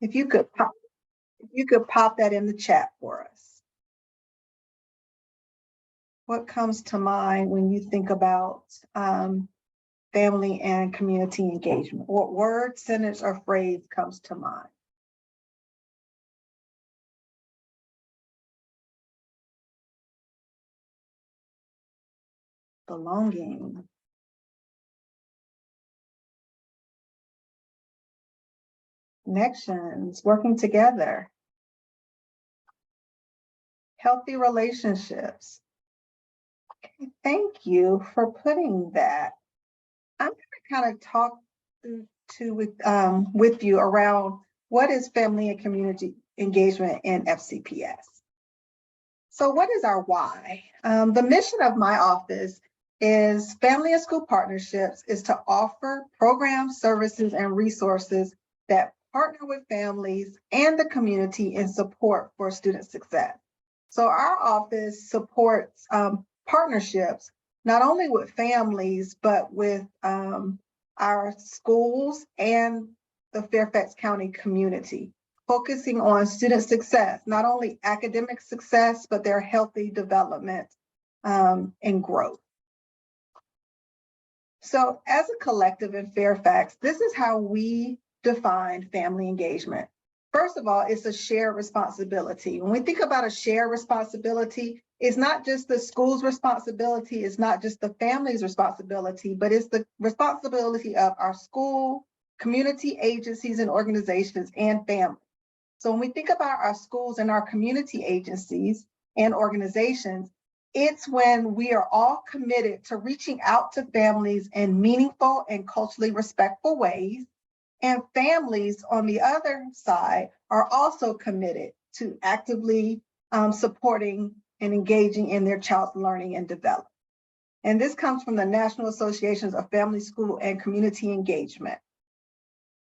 If you could pop that in the chat for us. What comes to mind when you think about family and community engagement? What word, sentence, or phrase comes to mind? Belonging. Connections, working together. Healthy relationships. Okay, thank you for putting that. I'm going to kind of talk with you around what is family and community engagement in FCPS. So what is our why? The mission of my office is family and school partnerships is to offer programs, services, and resources that partner with families and the community in support for student success. So our office supports partnerships, not only with families, but with our schools and the Fairfax County community, focusing on student success, not only academic success, but their healthy development and growth. So as a collective in Fairfax, this is how we define family engagement. First of all, it's a shared responsibility. When we think about a shared responsibility, it's not just the school's responsibility, it's not just the family's responsibility, but it's the responsibility of our school, community agencies and organizations, and families. So when we think about our schools and our community agencies and organizations, it's when we are all committed to reaching out to families in meaningful and culturally respectful ways. And families on the other side are also committed to actively supporting and engaging in their child's learning and development. And this comes from the National Associations of Family, School, and Community Engagement.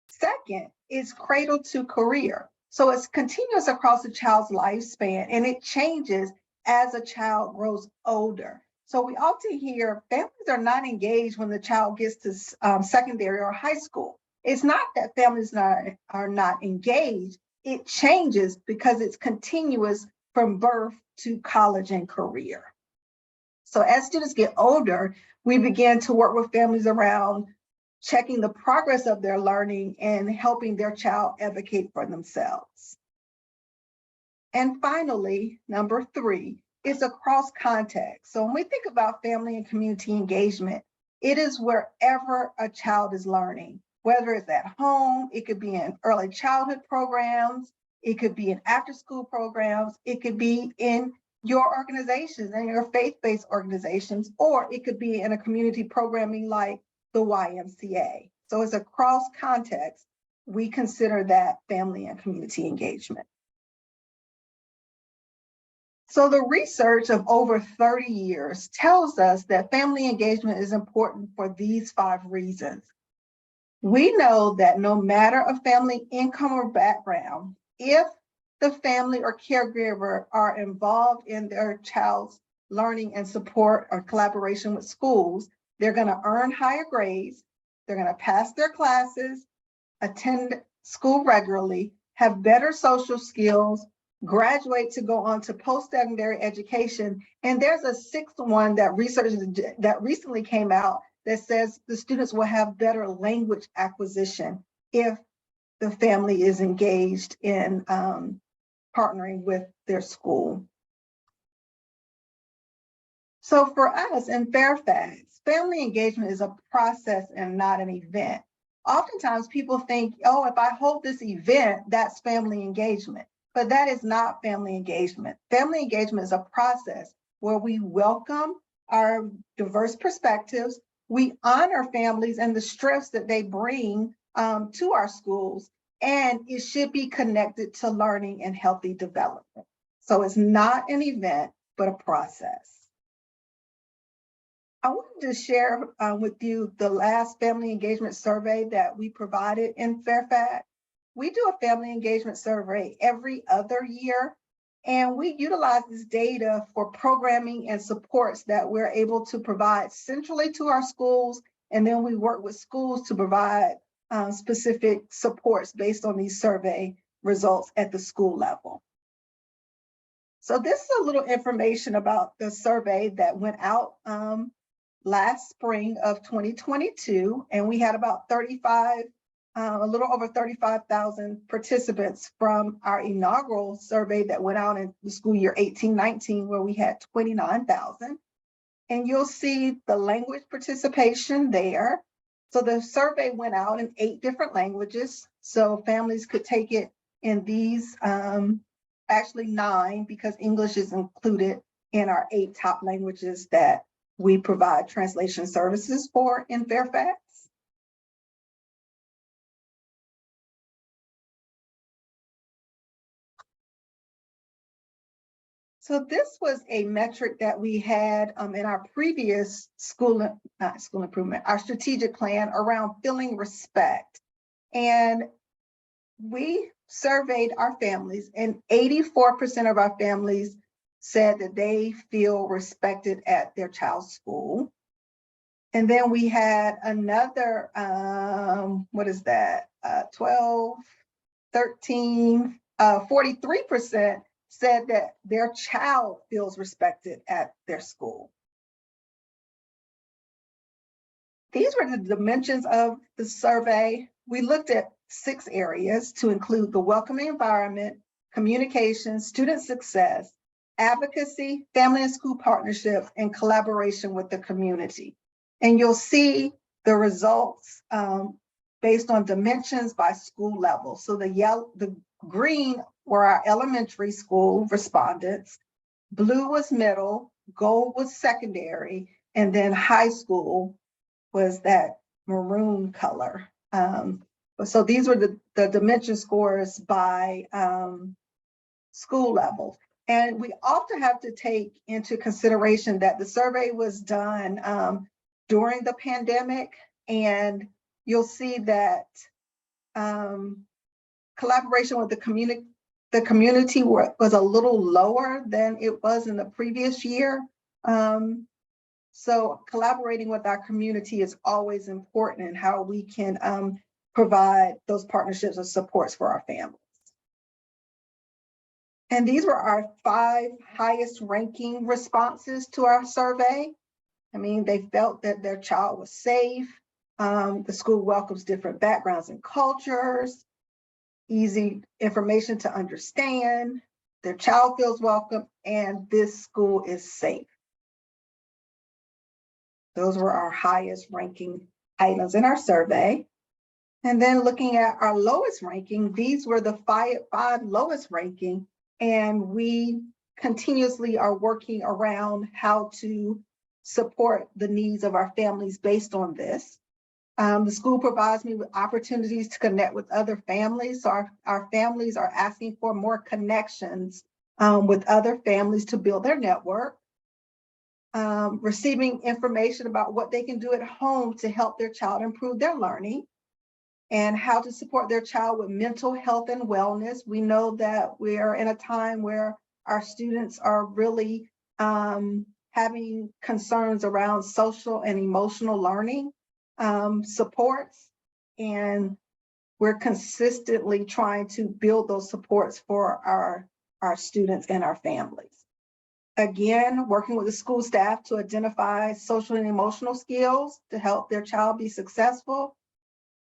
Second is cradle to career. So it's continuous across a child's lifespan, and it changes as a child grows older. So we often hear families are not engaged when the child gets to secondary or high school. It's not that families are not engaged, it changes because it's continuous from birth to college and career. So as students get older, we begin to work with families around checking the progress of their learning and helping their child advocate for themselves. And finally, number 3 is across context. So when we think about family and community engagement, it is wherever a child is learning, whether it's at home, it could be in early childhood programs, it could be in after-school programs, it could be in your organizations and your faith-based organizations, or it could be in a community programming like the YMCA. So it's across context, we consider that family and community engagement. So the research of over 30 years tells us that family engagement is important for these 5 reasons. We know that no matter a family income or background, if the family or caregiver are involved in their child's learning and support or collaboration with schools, they're going to earn higher grades, they're going to pass their classes, attend school regularly, have better social skills, graduate to go on to post-secondary education. And there's a 6th one that recently came out that says the students will have better language acquisition if the family is engaged in partnering with their school. So for us in Fairfax, family engagement is a process and not an event. Oftentimes people think, oh, if I hold this event, that's family engagement. But that is not family engagement. Family engagement is a process where we welcome our diverse perspectives, we honor families and the strengths that they bring to our schools, and it should be connected to learning and healthy development. So it's not an event, but a process. I wanted to share with you the last family engagement survey that we provided in Fairfax. We do a family engagement survey every other year, and we utilize this data for programming and supports that we're able to provide centrally to our schools, and then we work with schools to provide specific supports based on these survey results at the school level. So this is a little information about the survey that went out last spring of 2022, and we had about a little over 35,000 participants from our inaugural survey that went out in the school year 18-19, where we had 29,000. And you'll see the language participation there. So the survey went out in 8 different languages. So families could take it in these, actually 9, because English is included in our 8 top languages that we provide translation services for in Fairfax. So this was a metric that we had in our previous school improvement, our strategic plan around feeling respect. And we surveyed our families, and 84% of our families said that they feel respected at their child's school. And then we had another, 12, 13, 43% said that their child feels respected at their school. These were the dimensions of the survey. We looked at 6 areas to include the welcoming environment, communication, student success, advocacy, family and school partnerships, and collaboration with the community. And you'll see the results based on dimensions by school level. So the green were our elementary school respondents, blue was middle, gold was secondary, and then high school was that maroon color. So these were the dimension scores by school level. And we also have to take into consideration that the survey was done during the pandemic, and you'll see that collaboration with the community was a little lower than it was in the previous year. So collaborating with our community is always important in how we can provide those partnerships and supports for our families. And these were our 5 highest ranking responses to our survey. I mean, they felt that their child was safe. The school welcomes different backgrounds and cultures, easy information to understand, their child feels welcome, and this school is safe. Those were our highest ranking items in our survey. And then looking at our lowest ranking, these were the 5 lowest ranking, and we continuously are working around how to support the needs of our families based on this. The school provides me with opportunities to connect with other families. So our families are asking for more connections with other families to build their network. Receiving information about what they can do at home to help their child improve their learning, and how to support their child with mental health and wellness. We know that we are in a time where our students are really having concerns around social and emotional learning supports, and we're consistently trying to build those supports for our students and our families. Again, working with the school staff to identify social and emotional skills to help their child be successful.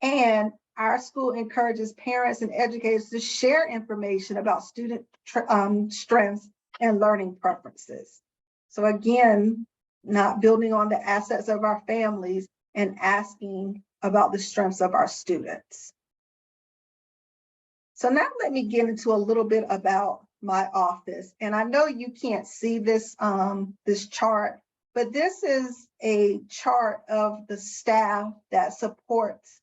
And our school encourages parents and educators to share information about student strengths and learning preferences. So again, not building on the assets of our families and asking about the strengths of our students. So now let me get into a little bit about my office. And I know you can't see this, this chart, but this is a chart of the staff that supports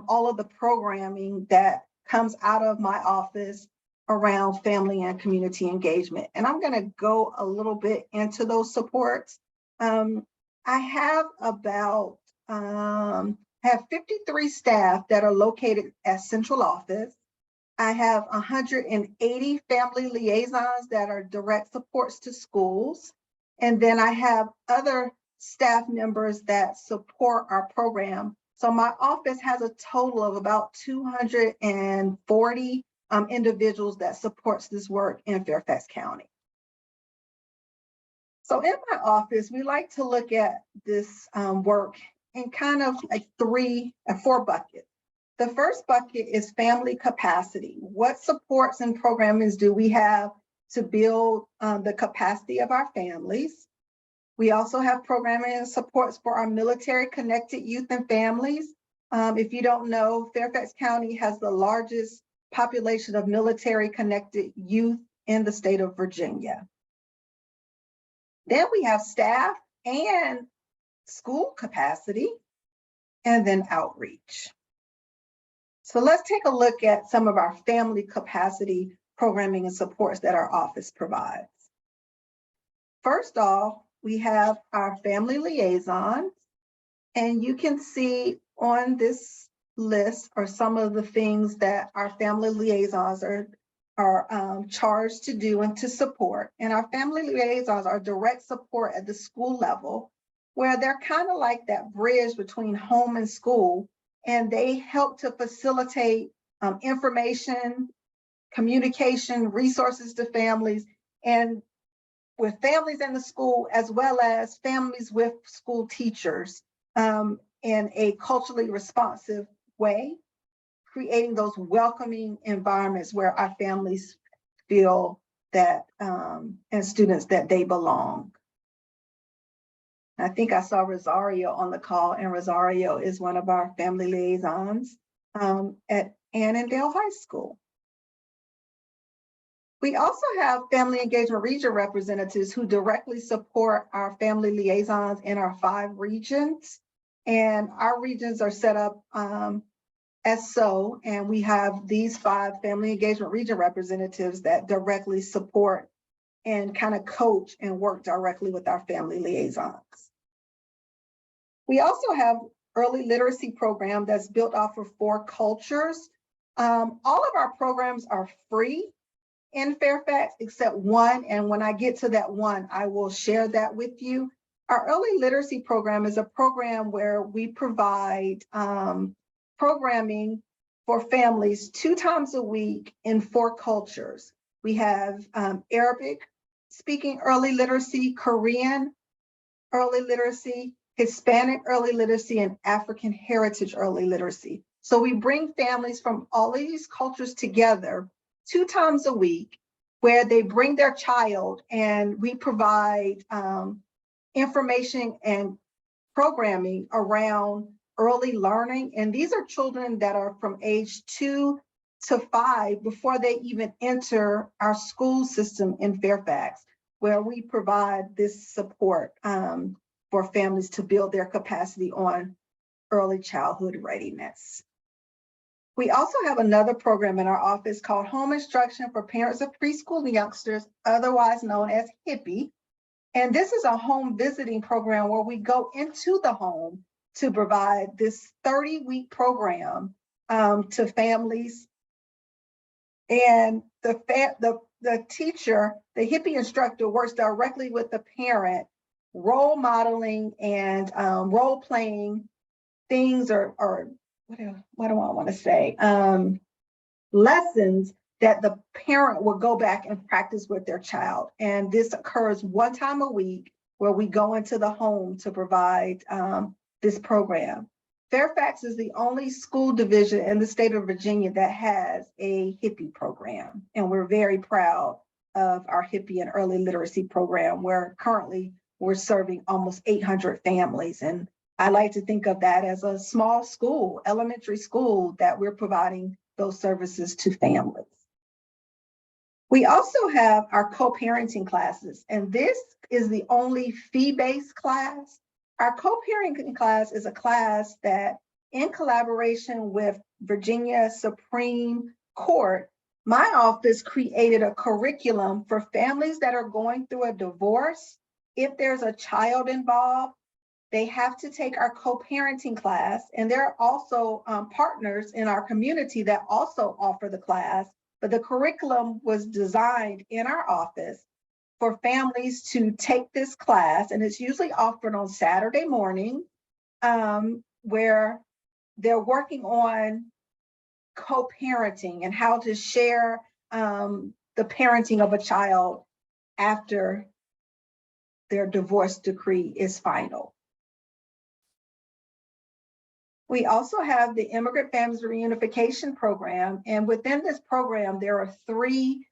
all of the programming that comes out of my office around family and community engagement. And I'm gonna go a little bit into those supports. I have about, I have 53 staff that are located at central office. I have 180 family liaisons that are direct supports to schools. And then I have other staff members that support our program. So my office has a total of about 240 individuals that supports this work in Fairfax County. So in my office, we like to look at this work in kind of like 4 buckets. The first bucket is family capacity. What supports and programmings do we have to build the capacity of our families? We also have programming and supports for our military connected youth and families. If you don't know, Fairfax County has the largest population of military connected youth in the state of Virginia. Then we have staff and school capacity, and then outreach. So let's take a look at some of our family capacity programming and supports that our office provides. First off, we have our family liaisons, and you can see on this list are some of the things that our family liaisons are charged to do and to support. And our family liaisons are direct support at the school level, where they're kind of like that bridge between home and school, and they help to facilitate information, communication, resources to families, and with families in the school, as well as families with school teachers in a culturally responsive way, creating those welcoming environments where our families feel that, and students, that they belong. I think I saw Rosario on the call, and Rosario is one of our family liaisons at Annandale High School. We also have family engagement region representatives who directly support our family liaisons in our 5 regions. And our regions are set up as so, and we have these 5 family engagement region representatives that directly support and kind of coach and work directly with our family liaisons. We also have early literacy program that's built off of 4 cultures. All of our programs are free in Fairfax except one, and when I get to that one, I will share that with you. Our early literacy program is a program where we provide programming for families 2 times a week in 4 cultures. We have Arabic speaking early literacy, Korean early literacy, Hispanic early literacy, and African heritage early literacy. So we bring families from all of these cultures together 2 times a week, where they bring their child, and we provide information and programming around early learning. And these are children that are from age 2 to 5 before they even enter our school system in Fairfax, where we provide this support for families to build their capacity on early childhood readiness. We also have another program in our office called Home Instruction for Parents of Preschool Youngsters, otherwise known as HIPPY. And this is a home visiting program where we go into the home to provide this 30-week program to families. And the teacher, the HIPPY instructor, works directly with the parent, role modeling and role playing things or what do I want to say? Lessons that the parent will go back and practice with their child. And this occurs 1 time a week, where we go into the home to provide this program. Fairfax is the only school division in the state of Virginia that has a HIPPY program. And we're very proud of our HIPPY and early literacy program, where currently we're serving almost 800 families. And I like to think of that as a small school, elementary school, that we're providing those services to families. We also have our co-parenting classes, and this is the only fee-based class. Our co-parenting class is a class that, in collaboration with Virginia Supreme Court, my office created a curriculum for families that are going through a divorce. If there's a child involved, they have to take our co-parenting class, and there are also partners in our community that also offer the class, but the curriculum was designed in our office for families to take this class, and it's usually offered on Saturday morning, where they're working on co-parenting and how to share the parenting of a child after their divorce decree is final. We also have the Immigrant Families Reunification Program, and within this program, there are three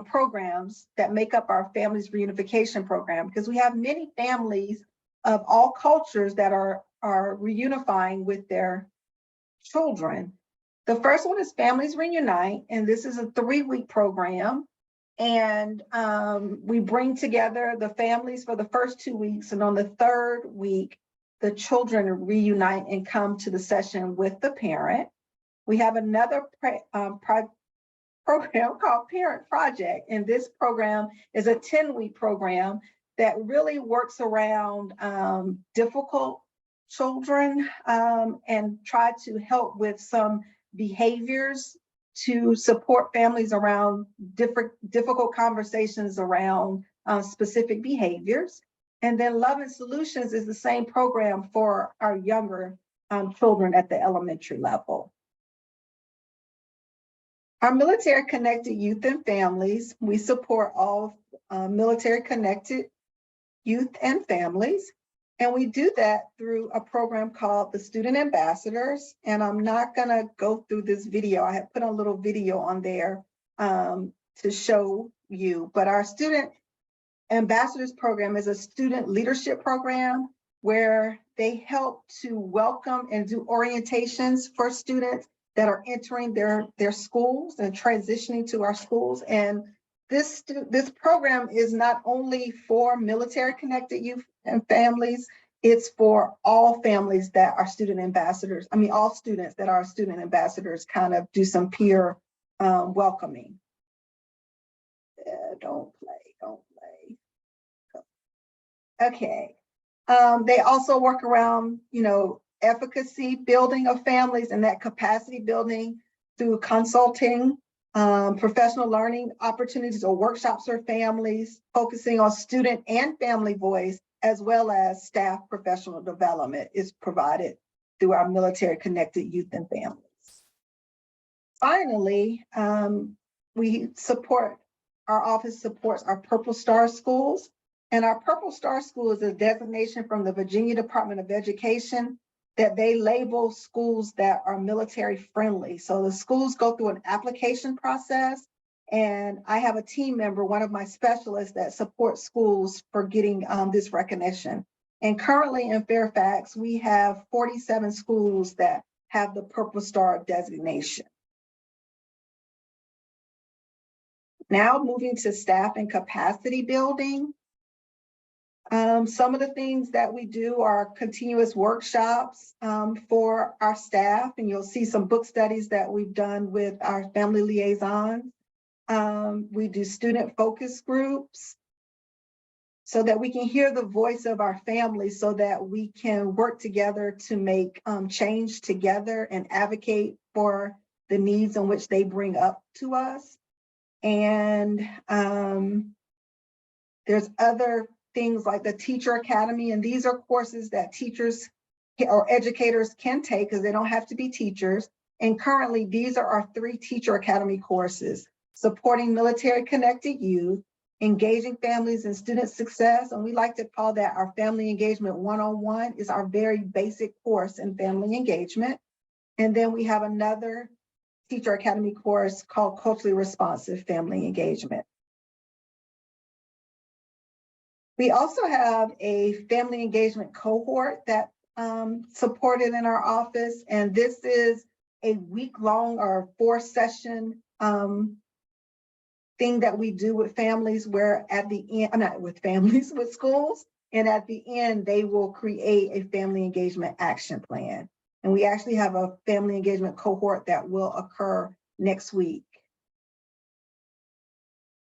programs that make up our Families Reunification Program, because we have many families of all cultures that are reunifying with their children. The first one is Families Reunite, and this is a 3-week program. And we bring together the families for the first 2 weeks, and on the 3rd week, the children reunite and come to the session with the parent. We have another program called Parent Project, and this program is a 10-week program that really works around difficult children and try to help with some behaviors to support families around difficult conversations around specific behaviors. And then Love and Solutions is the same program for our younger children at the elementary level. Our military connected youth and families, we support all military connected youth and families. And we do that through a program called the Student Ambassadors. And I'm not gonna go through this video. I have put a little video on there to show you, but our Student Ambassadors program is a student leadership program where they help to welcome and do orientations for students that are entering their schools and transitioning to our schools. And this program is not only for military connected youth and families, it's for all families that are student ambassadors. I mean, all students that are student ambassadors kind of do some peer welcoming. Don't play. Okay. They also work around, efficacy building of families and that capacity building through consulting, professional learning opportunities or workshops for families, focusing on student and family voice, as well as staff professional development is provided through our military connected youth and families. Finally, our office supports our Purple Star schools. And our Purple Star School is a designation from the Virginia Department of Education that they label schools that are military friendly. So the schools go through an application process, and I have a team member, one of my specialists, that supports schools for getting this recognition. And currently in Fairfax, we have 47 schools that have the Purple Star designation. Now moving to staff and capacity building. Some of the things that we do are continuous workshops for our staff, and you'll see some book studies that we've done with our family liaisons. We do student focus groups so that we can hear the voice of our families, so that we can work together to make change together and advocate for the needs in which they bring up to us. And there's other things like the Teacher Academy, and these are courses that teachers or educators can take because they don't have to be teachers. And currently, these are our 3 Teacher Academy courses: supporting military connected youth, engaging families in student success, and we like to call that our Family Engagement 101 is our very basic course in family engagement. And then we have another Teacher Academy course called Culturally Responsive Family Engagement. We also have a family engagement cohort that supported in our office, and this is a week-long or 4-session thing that we do with families, where at the end, not with families, with schools, and at the end, they will create a family engagement action plan. And we actually have a family engagement cohort that will occur next week.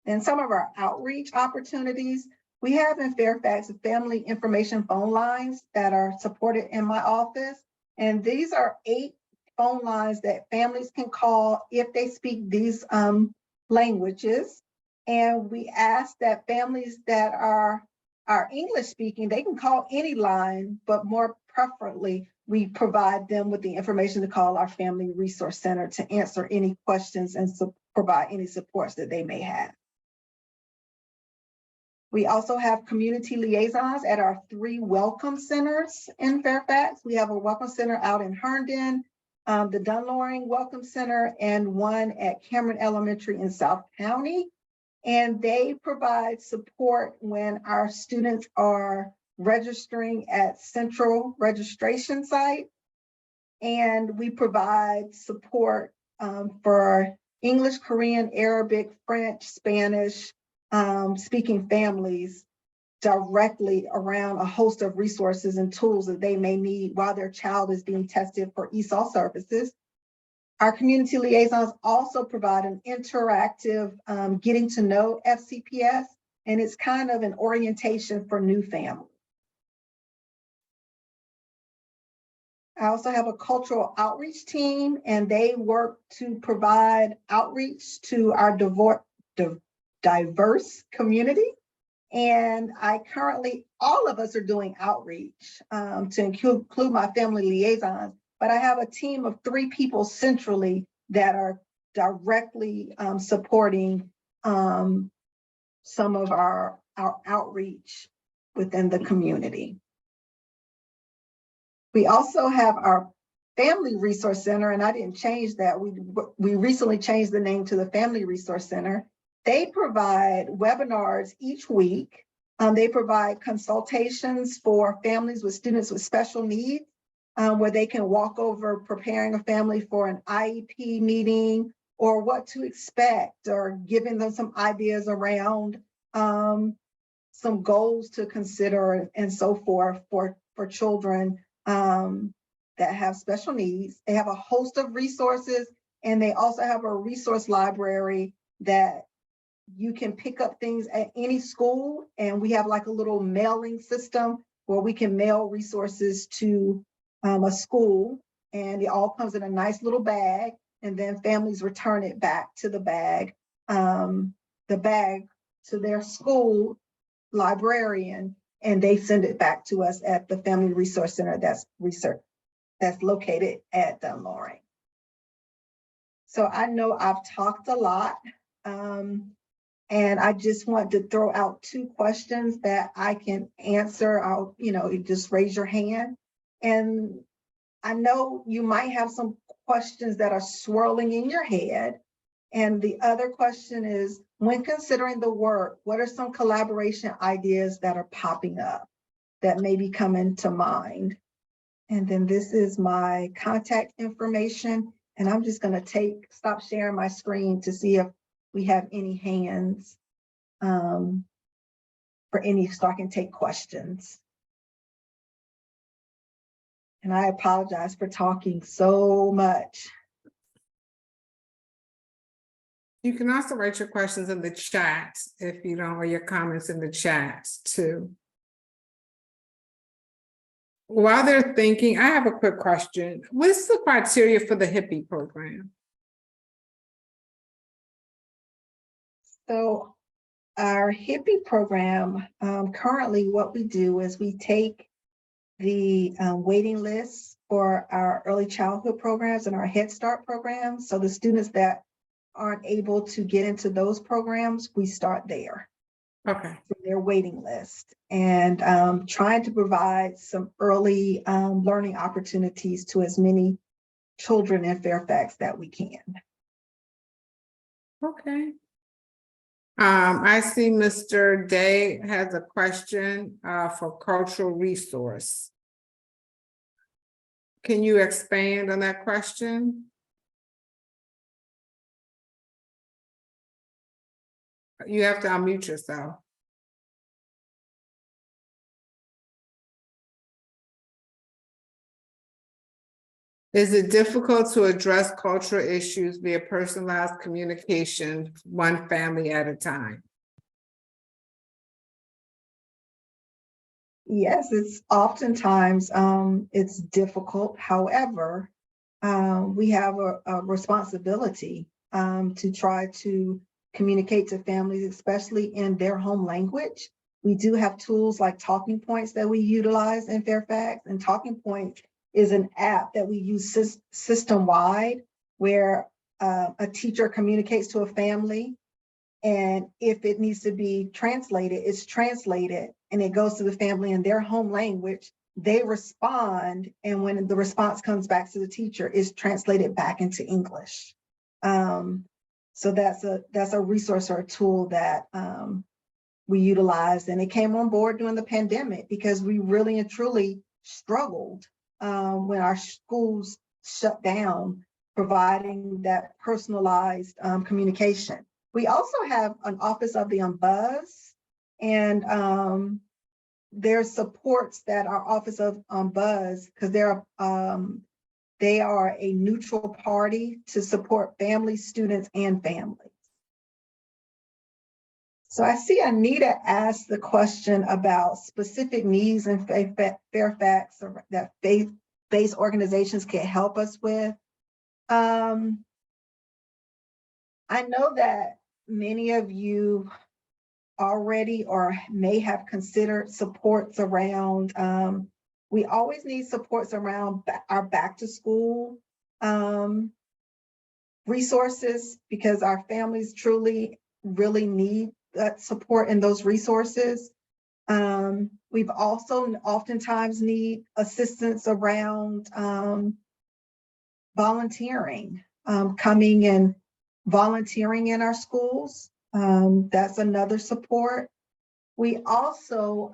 And some of our outreach opportunities, we have in Fairfax family information phone lines that are supported in my office. And these are 8 phone lines that families can call if they speak these languages. And we ask that families that are English speaking, they can call any line, but more preferably we provide them with the information to call our Family Resource Center to answer any questions and provide any supports that they may have. We also have community liaisons at our 3 welcome centers in Fairfax. We have a welcome center out in Herndon, the Dunloring Welcome Center, and one at Cameron Elementary in South County. And they provide support when our students are registering at central registration site. And we provide support for English, Korean, Arabic, French, Spanish, speaking families directly around a host of resources and tools that they may need while their child is being tested for ESOL services. Our community liaisons also provide an interactive getting to know FCPS, and it's kind of an orientation for new families. I also have a cultural outreach team, and they work to provide outreach to our diverse community. And all of us are doing outreach to include my family liaisons, but I have a team of 3 people centrally that are directly supporting some of our outreach within the community. We also have our Family Resource Center, and I didn't change that. We recently changed the name to the Family Resource Center. They provide webinars each week. They provide consultations for families with students with special needs, where they can walk over preparing a family for an IEP meeting or what to expect, or giving them some ideas around some goals to consider and so forth for children that have special needs. They have a host of resources, and they also have a resource library that you can pick up things at any school. And we have like a little mailing system where we can mail resources to a school, and it all comes in a nice little bag, and then families return it back to the bag to their school librarian, and they send it back to us at the Family Resource Center that's located at Dunloring. So I know I've talked a lot, and I just want to throw out 2 questions that I can answer. You just raise your hand. And I know you might have some questions that are swirling in your head. And the other question is, when considering the work, what are some collaboration ideas that are popping up that may be coming to mind? And then this is my contact information. And I'm just going to stop sharing my screen to see if we have any hands so I can take questions. And I apologize for talking so much. You can also write your questions in the chat if you don't, or your comments in the chat too. While they're thinking, I have a quick question. What's the criteria for the HIPPY program? So our HIPPY program, currently what we do is we take the waiting lists for our early childhood programs and our Head Start programs. So the students that aren't able to get into those programs, we start there. Okay. From their waiting list, and trying to provide some early learning opportunities to as many children in Fairfax that we can. Okay. I see Mr. Day has a question for cultural resource. Can you expand on that question? You have to unmute yourself. Is it difficult to address cultural issues via personalized communication, one family at a time? Yes, it's oftentimes it's difficult. However, we have a responsibility to try to communicate to families, especially in their home language. We do have tools like talking points that we utilize in Fairfax, and talking points is an app that we use system-wide, where a teacher communicates to a family, and if it needs to be translated, it's translated, and it goes to the family in their home language. They respond, and when the response comes back to the teacher, it's translated back into English. So that's a resource or a tool that we utilized, and it came on board during the pandemic because we really and truly struggled when our schools shut down, providing that personalized communication. We also have an Office of the Ombuz, and there's supports that our Office of Ombuz, because they are a neutral party to support families, students, and families. So I see Anita asked the question about specific needs in Fairfax that faith-based organizations can help us with. I know that many of you already or may have considered supports around, we always need supports around our back to school resources, because our families truly really need that support and those resources. We've also oftentimes need assistance around volunteering, coming and volunteering in our schools. That's another support. We also,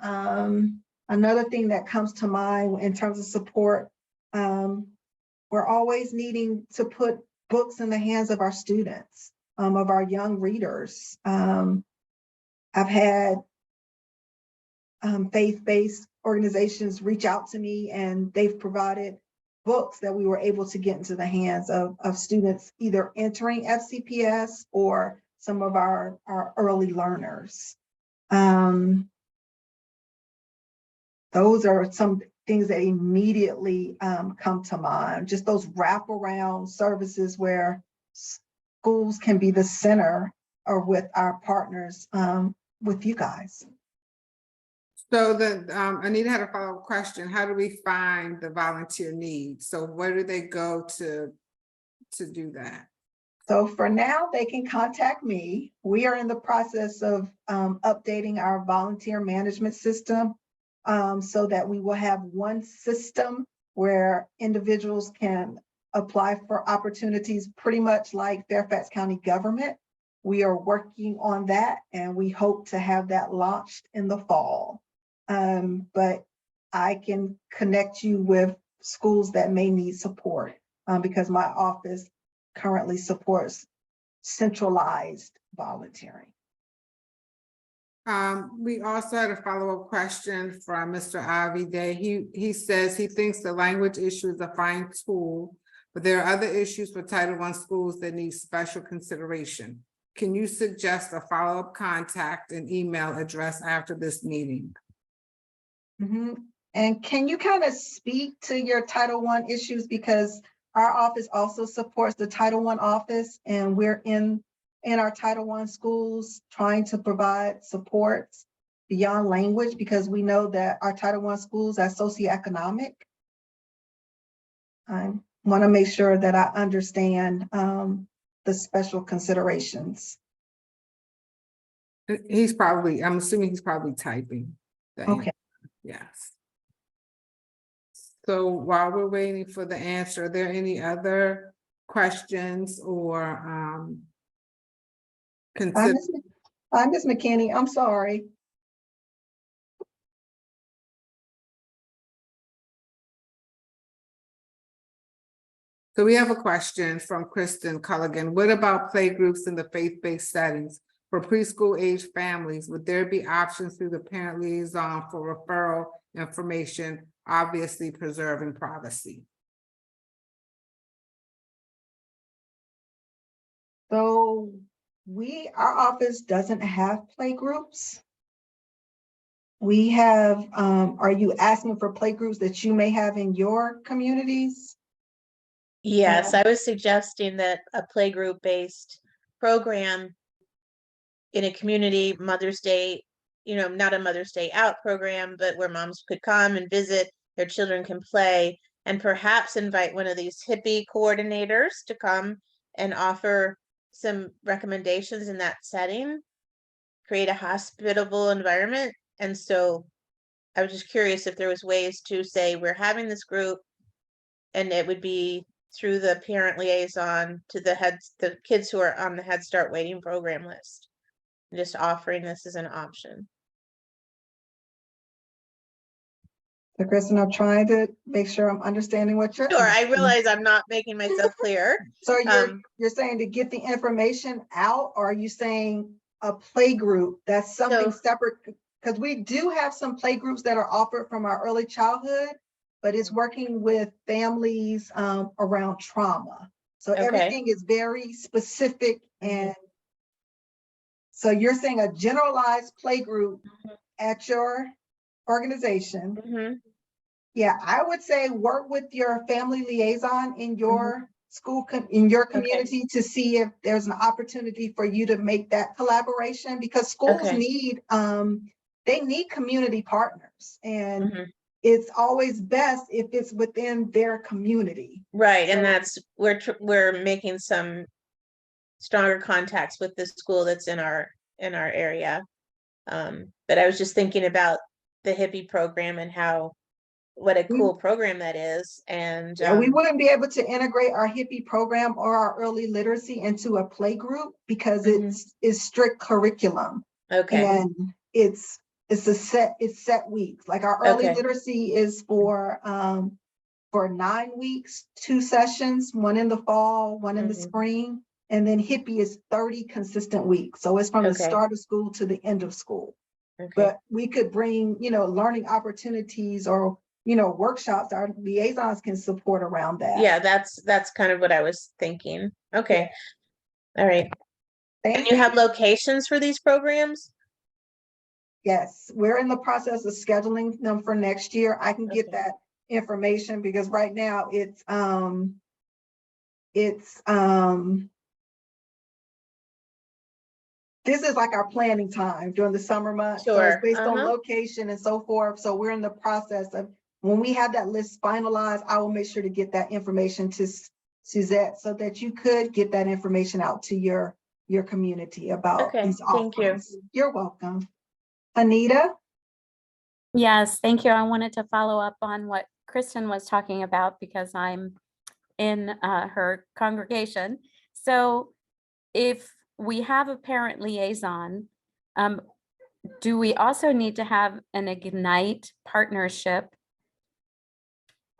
another thing that comes to mind in terms of support, we're always needing to put books in the hands of our students, of our young readers. I've had faith-based organizations reach out to me, and they've provided books that we were able to get into the hands of students either entering FCPS or some of our early learners. Those are some things that immediately come to mind, just those wraparound services where schools can be the center, or with our partners, with you guys. So Anita had a follow-up question. How do we find the volunteer needs? So where do they go to do that? So for now, they can contact me. We are in the process of updating our volunteer management system, so that we will have one system where individuals can apply for opportunities, pretty much like Fairfax County government. We are working on that, and we hope to have that launched in the fall. But I can connect you with schools that may need support, because my office currently supports centralized volunteering. We also had a follow-up question from Mr. Avi Day. He says he thinks the language issue is a fine tool, but there are other issues for Title I schools that need special consideration. Can you suggest a follow-up contact and email address after this meeting? Mm-hmm. And can you kind of speak to your Title I issues, because our office also supports the Title I office, and we're in our Title I schools trying to provide supports beyond language, because we know that our Title I schools are socioeconomic. I want to make sure that I understand the special considerations. I'm assuming he's probably typing. Okay. Yes. So while we're waiting for the answer, are there any other questions or Hi, Ms. McKinney. I'm sorry. So we have a question from Kristen Culligan. What about playgroups in the faith-based settings for preschool age families? Would there be options through the parent liaison for referral information, obviously preserving privacy? So our office doesn't have playgroups. We have, are you asking for playgroups that you may have in your communities? Yes, I was suggesting that a playgroup based program in a community Mother's Day, not a Mother's Day out program, but where moms could come and visit, their children can play, and perhaps invite one of these hippie coordinators to come and offer some recommendations in that setting, create a hospitable environment. And so I was just curious if there was ways to say, we're having this group, and it would be through the parent liaison to the kids who are on the Head Start waiting program list, and just offering this as an option. So Kristen, I'm trying to make sure I'm understanding what you're Sure, I asking. realize I'm not making myself clear. So you're saying to get the information out, or are you saying a play group that's something separate? Because we do have some play groups that are offered from our early childhood, but it's working with families around trauma. So everything is very specific. And so you're saying a generalized play group at your organization. Yeah, I would say work with your family liaison in your school, in your community, to see if there's an opportunity for you to make that collaboration, because schools need, they need community partners, and it's always best if it's within their community. Right, and that's, we're making some stronger contacts with the school that's in our area. But I was just thinking about the hippie program and what a cool program that is. And we wouldn't be able to integrate our hippie program or our early literacy into a play group because it's strict curriculum. And it's set weeks. Like our early literacy is for 9 weeks, 2 sessions, one in the fall, one in the spring. And then hippie is 30 consistent weeks. So it's from the start of school to the end of school. But we could bring, learning opportunities or, workshops our liaisons can support around that. Yeah, that's kind of what I was thinking. Okay. All right. And you have locations for these programs? Yes, we're in the process of scheduling them for next year. I can get that information because right now it's this is like our planning time during the summer months. So it's based on location and so forth. So we're in the process of, when we have that list finalized, I will make sure to get that information to Suzette so that you could get that information out to your community about these offerings. Thank you. You're welcome. Anita? Yes, thank you. I wanted to follow up on what Kristen was talking about because I'm in her congregation. So if we have a parent liaison, do we also need to have an Ignite partnership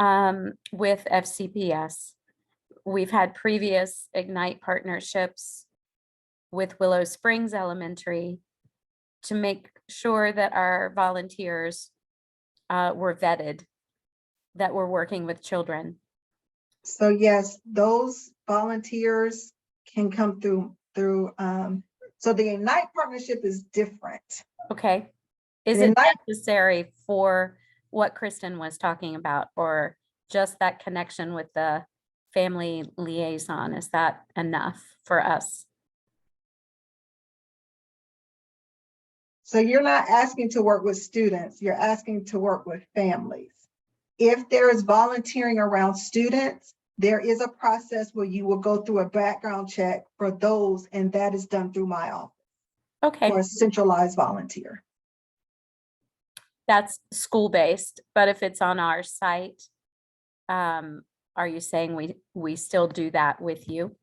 with FCPS? We've had previous Ignite partnerships with Willow Springs Elementary to make sure that our volunteers were vetted, that we're working with children. So yes, those volunteers can come through, so the Ignite partnership is different. Okay. Is it necessary for what Kristen was talking about, or just that connection with the family liaison? Is that enough for us? So you're not asking to work with students, you're asking to work with families. If there is volunteering around students, there is a process where you will go through a background check for those, and that is done through my office. Okay. For a centralized volunteer. That's school-based, but if it's on our site, are you saying we still do that with you?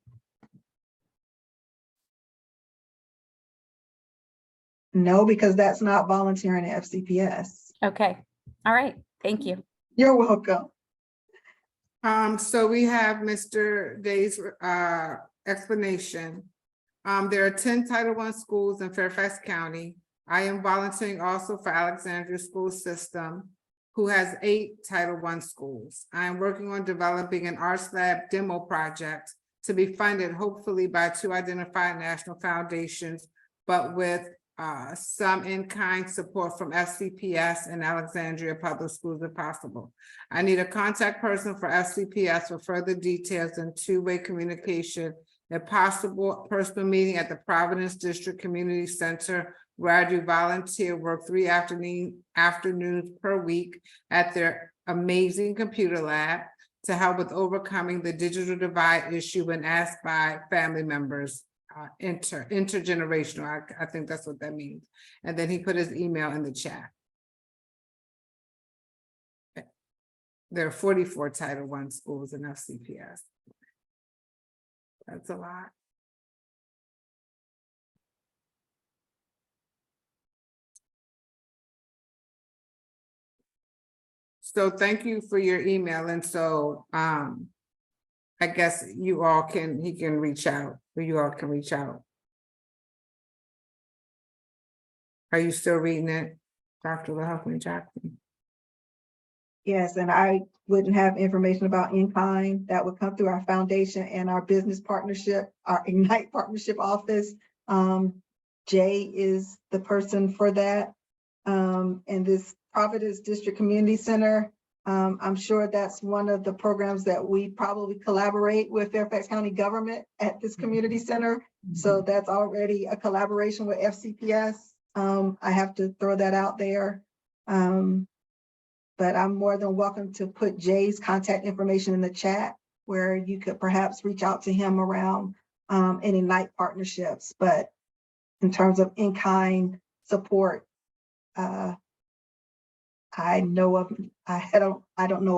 No, because that's not volunteering at FCPS. Okay. All right. Thank you. You're welcome. So we have Mr. Day's explanation. There are 10 Title I schools in Fairfax County. I am volunteering also for Alexandria School System, who has 8 Title I schools. I am working on developing an Arts Lab demo project to be funded hopefully by 2 identified national foundations, but with some in-kind support from FCPS and Alexandria Public Schools if possible. I need a contact person for FCPS for further details and 2-way communication. If possible, personal meeting at the Providence District Community Center, where I do volunteer work 3 afternoons per week at their amazing computer lab. to help with overcoming the digital divide issue when asked by family members, intergenerational. I think that's what that means. And then he put his email in the chat. There are 44 Title I schools in FCPS. That's a lot. So thank you for your email. And so I guess he can reach out, or you all can reach out. Are you still reading it, Dr. LaHuffman-Jackson? Yes, and I wouldn't have information about in-kind. That would come through our foundation and our business partnership, our Ignite partnership office. Jay is the person for that. And this Providence District Community Center, I'm sure that's one of the programs that we probably collaborate with Fairfax County government at this community center. So that's already a collaboration with FCPS. I have to throw that out there. But I'm more than welcome to put Jay's contact information in the chat where you could perhaps reach out to him around any Ignite partnerships. But in terms of in-kind support, I don't know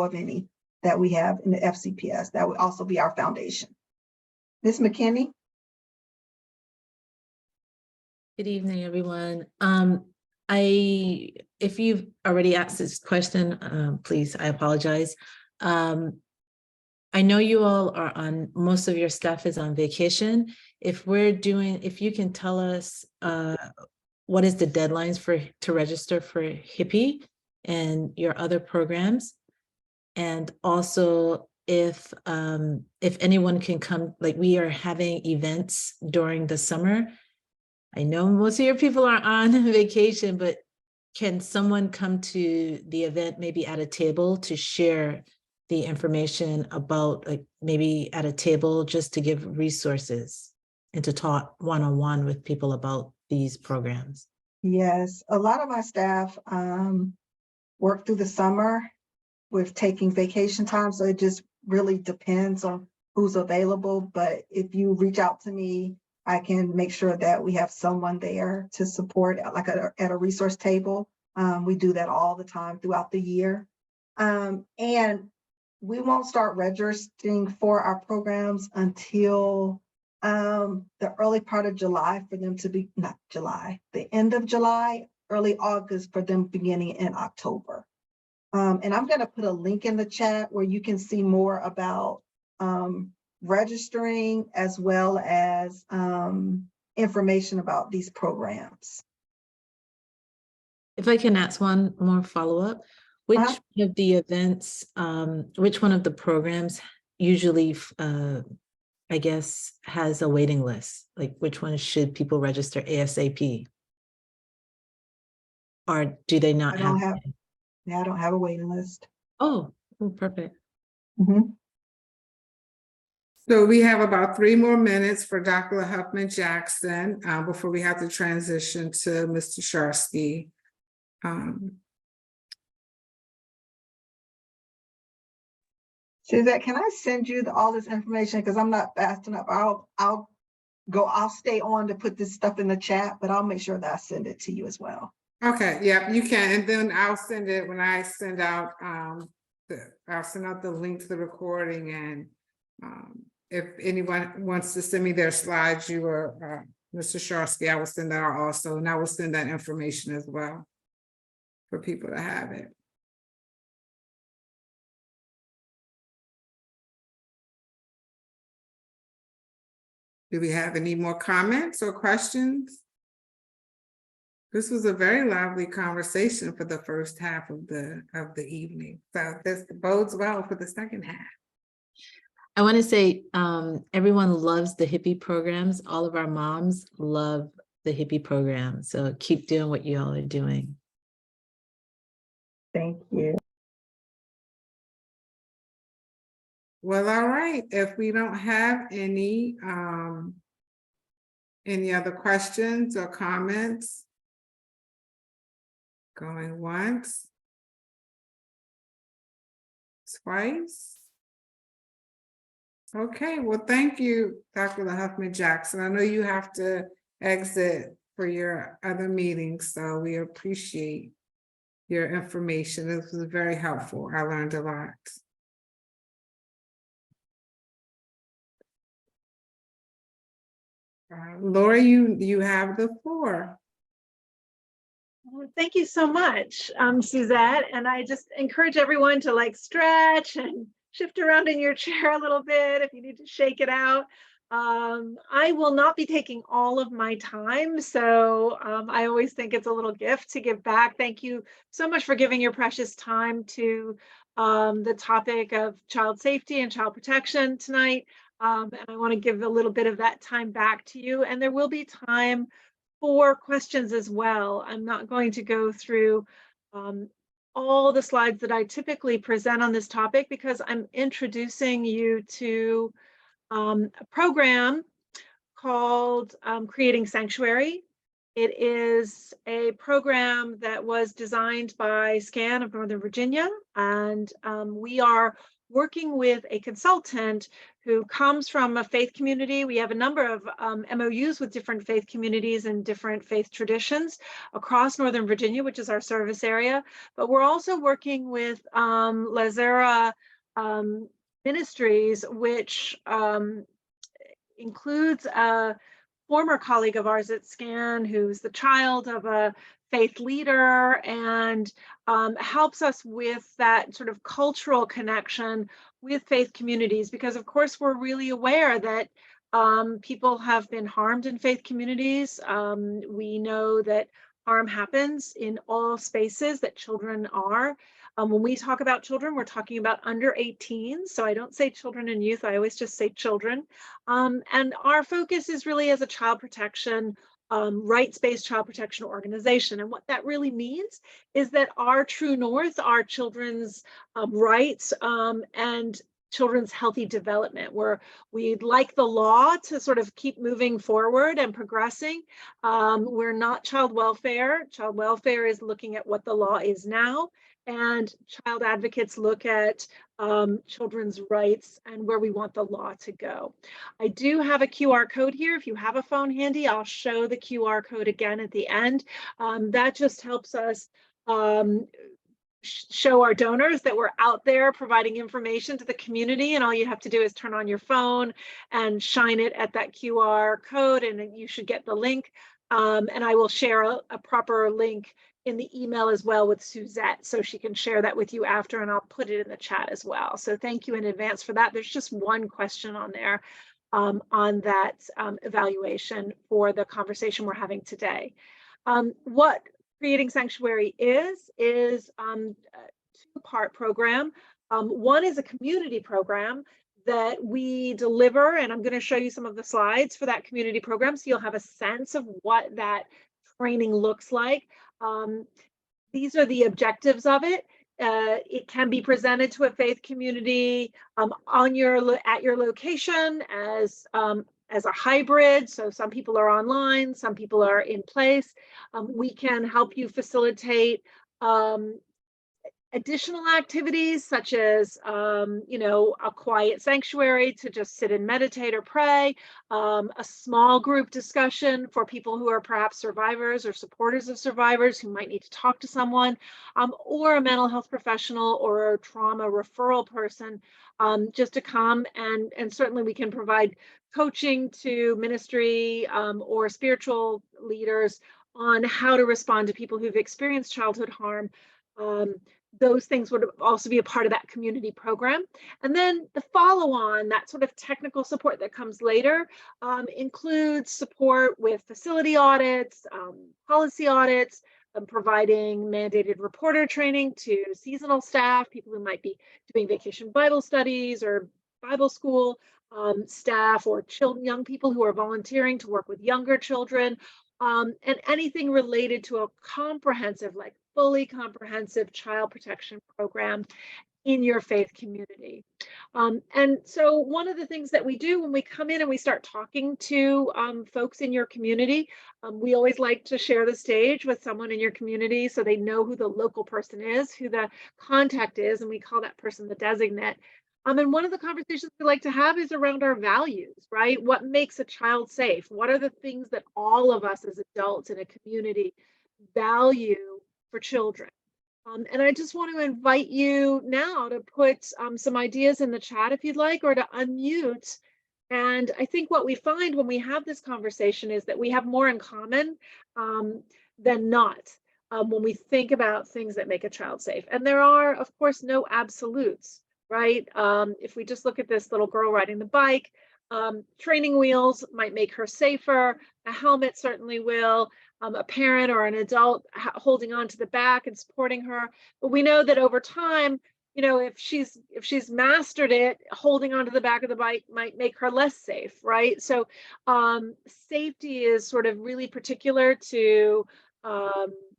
of any that we have in the FCPS. That would also be our foundation. Ms. McKinney? Good evening, everyone. If you've already asked this question, please, I apologize. I know you all are most of your staff is on vacation. If you can tell us what is the deadlines to register for HIPPY and your other programs, and also if anyone can come, like we are having events during the summer. I know most of your people are on vacation, but can someone come to the event maybe at a table to share the information about, like maybe at a table just to give resources and to talk one-on-one with people about these programs? Yes, a lot of my staff work through the summer with taking vacation time. So it just really depends on who's available. But if you reach out to me, I can make sure that we have someone there to support, like at a resource table. We do that all the time throughout the year. And we won't start registering for our programs until the early part of July for them to be, not July, the end of July, early August for them beginning in October. And I'm going to put a link in the chat where you can see more about registering as well as information about these programs. If I can ask one more follow-up, which one of the events, which one of the programs usually, I guess, has a waiting list? Like which one should people register ASAP? Or do they not have? I don't have a waiting list. Oh, perfect. Mm-hmm. So we have about 3 more minutes for Dr. LaHuffman-Jackson before we have to transition to Mr. Tasharski. Suzette, can I send you all this information? Because I'm not fast enough. I'll stay on to put this stuff in the chat, but I'll make sure that I send it to you as well. Okay, yeah, you can. And then I'll send it when I send out I'll send out the link to the recording, and if anyone wants to send me their slides, you or Mr. Tasharski, I will send that out also, and I will send that information as well for people to have it. Do we have any more comments or questions? This was a very lively conversation for the first half of the evening. So this bodes well for the second half. I want to say everyone loves the HIPPY programs. All of our moms love the HIPPY program. So keep doing what you all are doing. Thank you. Well, all right. If we don't have any other questions or comments, going once, twice. Okay, well, thank you, Dr. LaHuffman-Jackson. I know you have to exit for your other meetings, so we appreciate your information. This was very helpful. I learned a lot. Laurie, you have the floor. Well, thank you so much, Suzette. And I just encourage everyone to like stretch and shift around in your chair a little bit if you need to shake it out. I will not be taking all of my time, so I always think it's a little gift to give back. Thank you so much for giving your precious time to the topic of child safety and child protection tonight. And I want to give a little bit of that time back to you. And there will be time for questions as well. I'm not going to go through all the slides that I typically present on this topic because I'm introducing you to a program called Creating Sanctuary. It is a program that was designed by SCAN of Northern Virginia, and we are working with a consultant who comes from a faith community. We have a number of MOUs with different faith communities and different faith traditions across Northern Virginia, which is our service area. But we're also working with Lazera Ministries, which includes a former colleague of ours at SCAN who's the child of a faith leader and helps us with that sort of cultural connection with faith communities, because of course we're really aware that people have been harmed in faith communities. We know that harm happens in all spaces, that children are. When we talk about children, we're talking about under 18. So I don't say children and youth, I always just say children. And our focus is really as a child protection, rights-based child protection organization. And what that really means is that our true north are children's rights and children's healthy development, where we'd like the law to sort of keep moving forward and progressing. We're not child welfare. Child welfare is looking at what the law is now, and child advocates look at children's rights and where we want the law to go. I do have a QR code here. If you have a phone handy, I'll show the QR code again at the end. That just helps us show our donors that we're out there providing information to the community, and all you have to do is turn on your phone and shine it at that QR code, and then you should get the link. And I will share a proper link in the email as well with Suzette, so she can share that with you after, and I'll put it in the chat as well. So thank you in advance for that. There's just one question on there on that evaluation for the conversation we're having today. What Creating Sanctuary is a two-part program. One is a community program that we deliver, and I'm going to show you some of the slides for that community program so you'll have a sense of what that training looks like. These are the objectives of it. It can be presented to a faith community at your location as a hybrid. So some people are online, some people are in place. We can help you facilitate additional activities such as, a quiet sanctuary to just sit and meditate or pray, a small group discussion for people who are perhaps survivors or supporters of survivors who might need to talk to someone, or a mental health professional or a trauma referral person just to come, and certainly we can provide coaching to ministry or spiritual leaders on how to respond to people who've experienced childhood harm. Those things would also be a part of that community program. And then the follow-on, that sort of technical support that comes later, includes support with facility audits, policy audits, providing mandated reporter training to seasonal staff, people who might be doing vacation Bible studies or Bible school, staff or young people who are volunteering to work with younger children, and anything related to a comprehensive, like fully comprehensive child protection program in your faith community. And so one of the things that we do when we come in and we start talking to folks in your community, we always like to share the stage with someone in your community so they know who the local person is, who the contact is, and we call that person the designate. And one of the conversations we like to have is around our values, right? What makes a child safe? What are the things that all of us as adults in a community value for children? And I just want to invite you now to put some ideas in the chat if you'd like, or to unmute. And I think what we find when we have this conversation is that we have more in common than not when we think about things that make a child safe. And there are, of course, no absolutes, right? If we just look at this little girl riding the bike, training wheels might make her safer. A helmet certainly will. A parent or an adult holding on to the back and supporting her. But we know that over time, you know, if she's mastered it, holding onto the back of the bike might make her less safe, right? So safety is sort of really particular to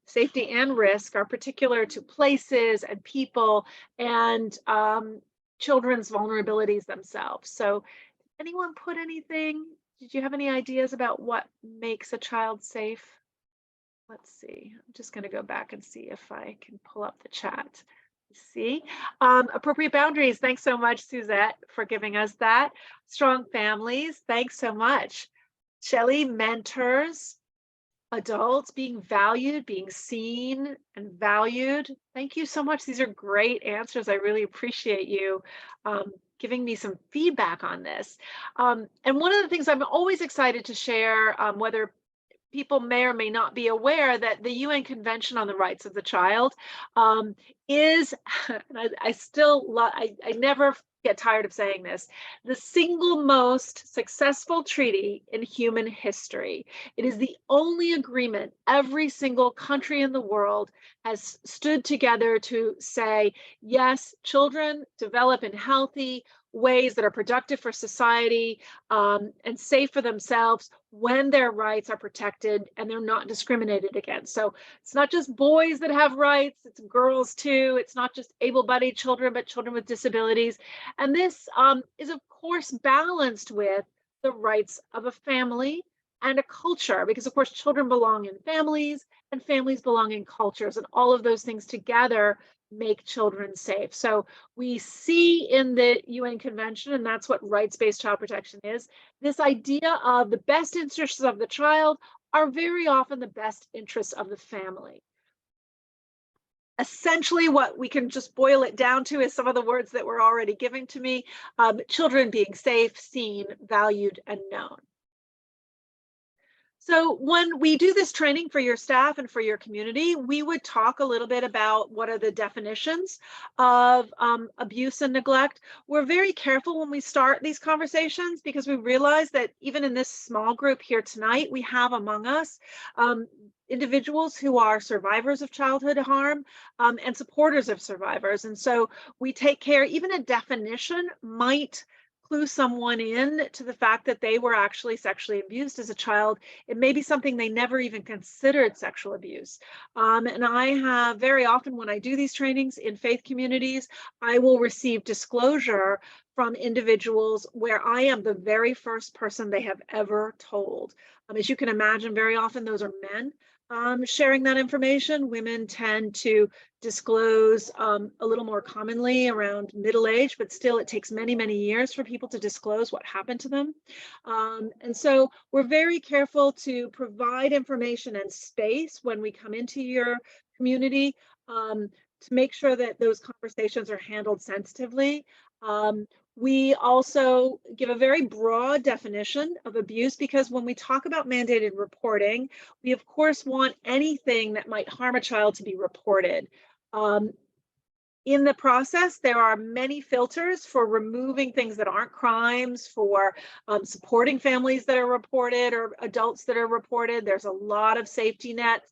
safety, and risk are particular to places and people and children's vulnerabilities themselves. So anyone put anything? Did you have any ideas about what makes a child safe? Let's see. I'm just going to go back and see if I can pull up the chat. See, appropriate boundaries. Thanks so much, Suzette, for giving us that. Strong families. Thanks so much. Shelley, mentors, adults being valued, being seen and valued. Thank you so much. These are great answers. I really appreciate you giving me some feedback on this. And one of the things I'm always excited to share, whether people may or may not be aware, that the UN Convention on the Rights of the Child is, and I never get tired of saying this, the single most successful treaty in human history. It is the only agreement every single country in the world has stood together to say, yes, children develop in healthy ways that are productive for society and safe for themselves when their rights are protected and they're not discriminated against. So it's not just boys that have rights, it's girls too. It's not just able-bodied children, but children with disabilities. And this is of course balanced with the rights of a family and a culture, because of course children belong in families and families belong in cultures, and all of those things together make children safe. So we see in the UN Convention, and that's what rights-based child protection is, this idea of the best interests of the child are very often the best interests of the family. Essentially, what we can just boil it down to is some of the words that were already given to me, children being safe, seen, valued, and known. So when we do this training for your staff and for your community, we would talk a little bit about what are the definitions of abuse and neglect. We're very careful when we start these conversations because we realize that even in this small group here tonight, we have among us individuals who are survivors of childhood harm and supporters of survivors. And so we take care, even a definition might clue someone in to the fact that they were actually sexually abused as a child. It may be something they never even considered sexual abuse. And I have very often, when I do these trainings in faith communities, I will receive disclosure from individuals where I am the very first person they have ever told. As you can imagine, very often those are men sharing that information. Women tend to disclose a little more commonly around middle age, but still it takes many, many years for people to disclose what happened to them. And so we're very careful to provide information and space when we come into your community to make sure that those conversations are handled sensitively. We also give a very broad definition of abuse because when we talk about mandated reporting, we of course want anything that might harm a child to be reported. In the process, there are many filters for removing things that aren't crimes, for supporting families that are reported or adults that are reported. There's a lot of safety net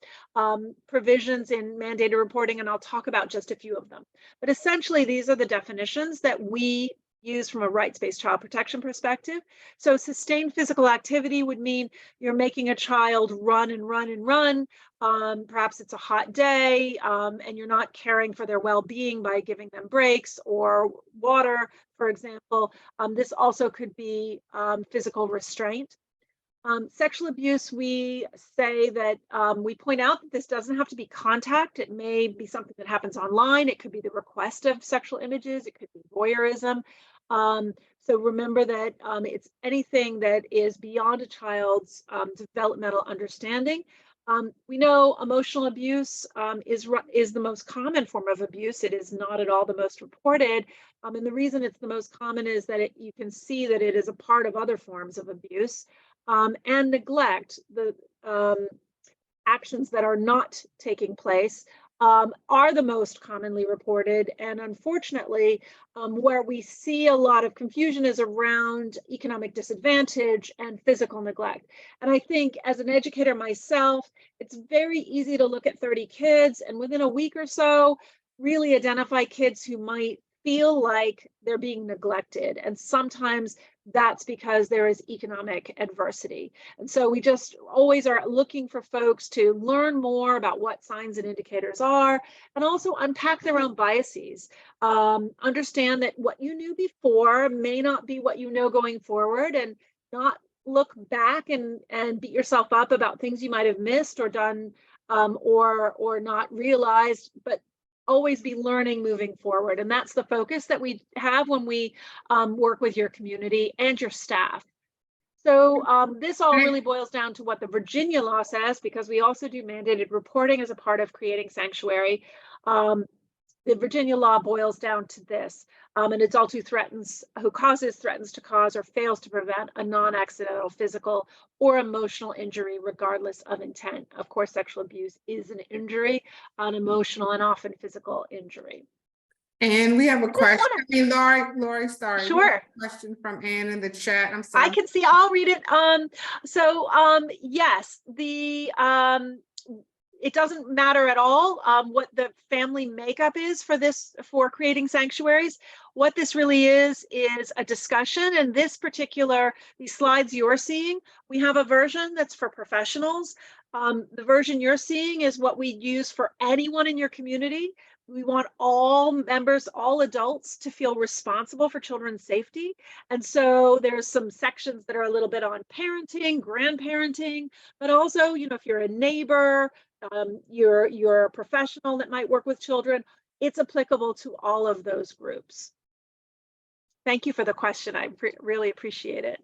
provisions in mandated reporting, and I'll talk about just a few of them. But essentially, these are the definitions that we use from a rights-based child protection perspective. So sustained physical activity would mean you're making a child run and run and run. Perhaps it's a hot day and you're not caring for their well-being by giving them breaks or water, for example. This also could be physical restraint. Sexual abuse, we say that we point out that this doesn't have to be contact. It may be something that happens online. It could be the request of sexual images. It could be voyeurism. So remember that it's anything that is beyond a child's developmental understanding. We know emotional abuse is the most common form of abuse. It is not at all the most reported. And the reason it's the most common is that you can see that it is a part of other forms of abuse. And neglect, the actions that are not taking place, are the most commonly reported. And unfortunately, where we see a lot of confusion is around economic disadvantage and physical neglect. And I think as an educator myself, it's very easy to look at 30 kids and within a week or so, really identify kids who might feel like they're being neglected. And sometimes that's because there is economic adversity. And so we just always are looking for folks to learn more about what signs and indicators are, and also unpack their own biases. Understand that what you knew before may not be what you know going forward, and not look back and beat yourself up about things you might have missed or done or not realized, but always be learning moving forward. And that's the focus that we have when we work with your community and your staff. So this all really boils down to what the Virginia law says, because we also do mandated reporting as a part of creating sanctuary. The Virginia law boils down to this. An adult who causes, threatens to cause, or fails to prevent a non-accidental physical or emotional injury, regardless of intent. Of course, sexual abuse is an injury, an emotional and often physical injury. And we have a question. Laurie, sorry. Sure. We have a question from Ann in the chat. I'm sorry. I can see, I'll read it. Yes, it doesn't matter at all what the family makeup is for creating sanctuaries. What this really is a discussion. And these slides you're seeing, we have a version that's for professionals. The version you're seeing is what we use for anyone in your community. We want all members, all adults, to feel responsible for children's safety. And so there's some sections that are a little bit on parenting, grandparenting, but also, if you're a neighbor, you're a professional that might work with children, it's applicable to all of those groups. Thank you for the question. I really appreciate it.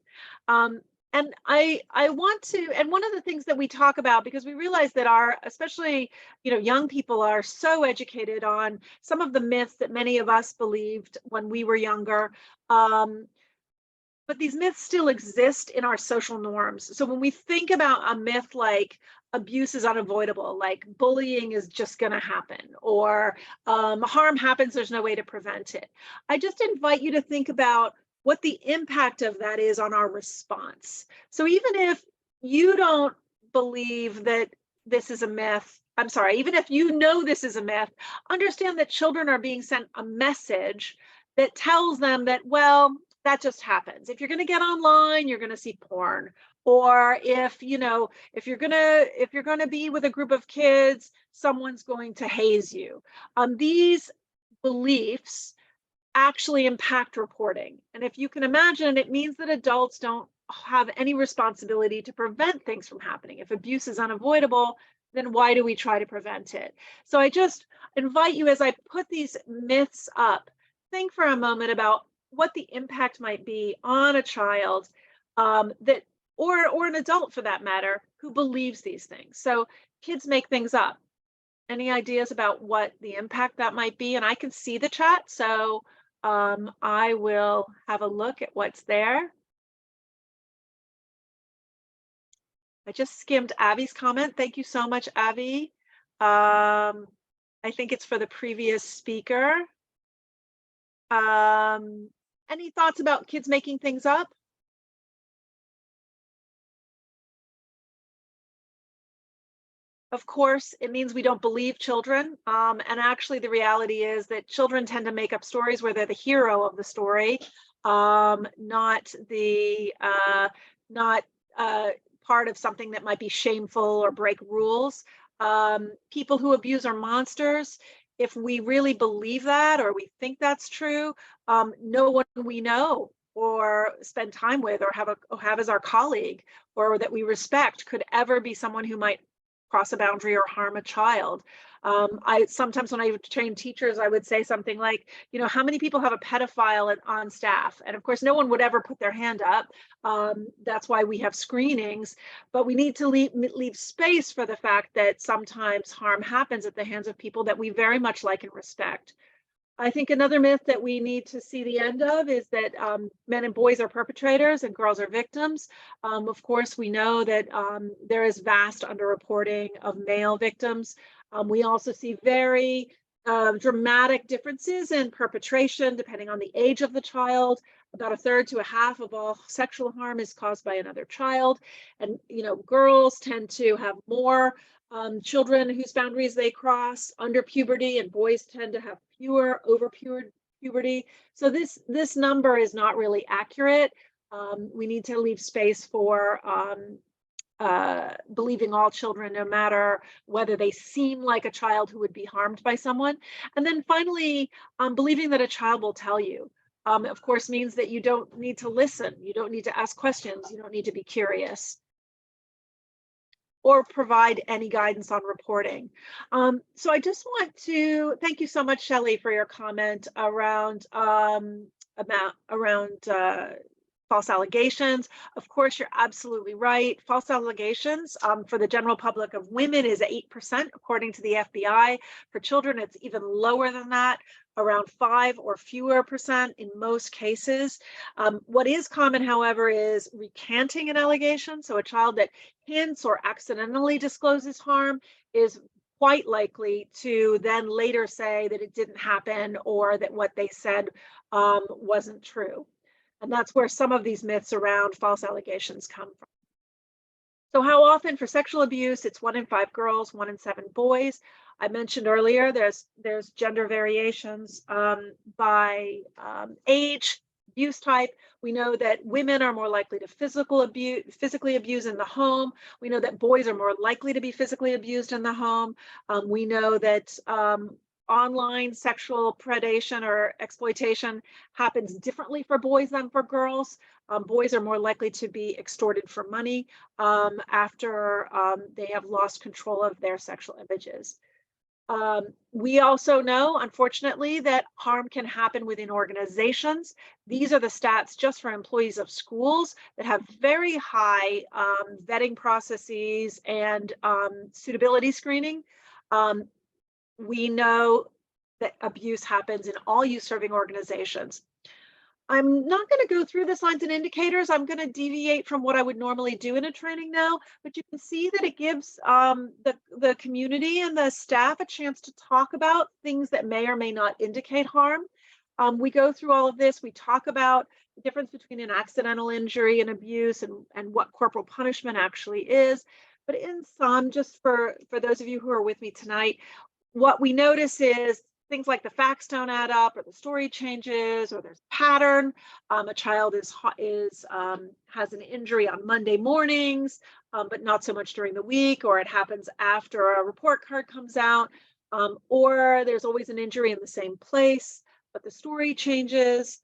And I want to, and one of the things that we talk about, because we realize that especially, young people are so educated on some of the myths that many of us believed when we were younger. But these myths still exist in our social norms. So when we think about a myth like abuse is unavoidable, like bullying is just going to happen, or harm happens, there's no way to prevent it, I just invite you to think about what the impact of that is on our response. So even if you don't believe that this is a myth, even if you know this is a myth, understand that children are being sent a message that tells them that, well, that just happens. If you're going to get online, you're going to see porn. Or if you're going to be with a group of kids, someone's going to haze you. These beliefs actually impact reporting. And if you can imagine, it means that adults don't have any responsibility to prevent things from happening. If abuse is unavoidable, then why do we try to prevent it? So I just invite you, as I put these myths up, think for a moment about what the impact might be on a child or an adult, for that matter, who believes these things. So kids make things up. Any ideas about what the impact that might be? And I can see the chat, so I will have a look at what's there. I just skimmed Abby's comment. Thank you so much, Abby. I think it's for the previous speaker. Any thoughts about kids making things up? Of course, it means we don't believe children. And actually, the reality is that children tend to make up stories where they're the hero of the story, not part of something that might be shameful or break rules. People who abuse are monsters. If we really believe that, or we think that's true, no one we know or spend time with or have as our colleague or that we respect could ever be someone who might cross a boundary or harm a child. I sometimes when I would train teachers, I would say something like, you know, how many people have a pedophile on staff? And of course, no one would ever put their hand up. That's why we have screenings, but we need to leave space for the fact that sometimes harm happens at the hands of people that we very much like and respect. I think another myth that we need to see the end of is that men and boys are perpetrators and girls are victims. Of course, we know that there is vast underreporting of male victims. We also see very dramatic differences in perpetration depending on the age of the child. About a third to a half of all sexual harm is caused by another child. And, you know, girls tend to have more children whose boundaries they cross under puberty, and boys tend to have fewer over puberty. So this number is not really accurate. We need to leave space for believing all children, no matter whether they seem like a child who would be harmed by someone. And then finally, believing that a child will tell you. Of course, means that you don't need to listen. You don't need to ask questions. You don't need to be curious or provide any guidance on reporting. So I just want to thank you so much, Shelley, for your comment around false allegations. Of course, you're absolutely right. False allegations for the general public of women is 8%, according to the FBI. For children, it's even lower than that, around 5 or fewer percent in most cases. What is common, however, is recanting an allegation. So a child that hints or accidentally discloses harm is quite likely to then later say that it didn't happen or that what they said wasn't true. And that's where some of these myths around false allegations come from. So how often for sexual abuse? It's 1 in 5 girls, 1 in 7 boys. I mentioned earlier, there's gender variations by age, abuse type. We know that women are more likely to physically abuse in the home. We know that boys are more likely to be physically abused in the home. We know that online sexual predation or exploitation happens differently for boys than for girls. Boys are more likely to be extorted for money after they have lost control of their sexual images. We also know, unfortunately, that harm can happen within organizations. These are the stats just for employees of schools that have very high vetting processes and suitability screening. We know that abuse happens in all youth-serving organizations. I'm not going to go through the signs and indicators. I'm going to deviate from what I would normally do in a training now, but you can see that it gives the community and the staff a chance to talk about things that may or may not indicate harm. We go through all of this. We talk about the difference between an accidental injury and abuse and what corporal punishment actually is. But in sum, just for those of you who are with me tonight, what we notice is things like the facts don't add up, or the story changes, or there's a pattern. A child has an injury on Monday mornings, but not so much during the week, or it happens after a report card comes out, or there's always an injury in the same place, but the story changes.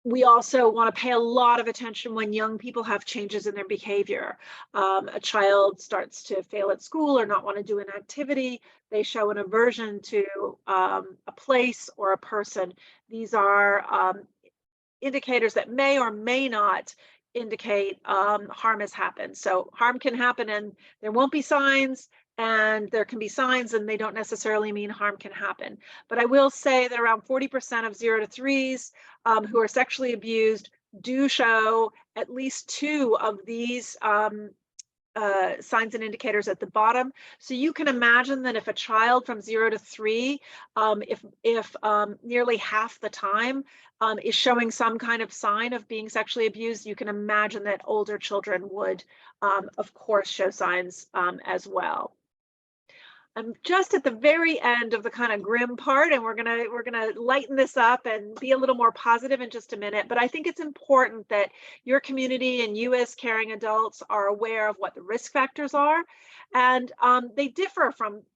We also want to pay a lot of attention when young people have changes in their behavior. A child starts to fail at school or not want to do an activity. They show an aversion to a place or a person. These are indicators that may or may not indicate harm has happened. So harm can happen and there won't be signs, and there can be signs and they don't necessarily mean harm can happen. But I will say that around 40% of 0 to 3s who are sexually abused do show at least 2 of these signs and indicators at the bottom. So you can imagine that if a child from 0 to 3, if nearly half the time is showing some kind of sign of being sexually abused, you can imagine that older children would, of course, show signs as well. I'm just at the very end of the kind of grim part, and we're gonna lighten this up and be a little more positive in just a minute. But I think it's important that your community and you as caring adults are aware of what the risk factors are, and they differ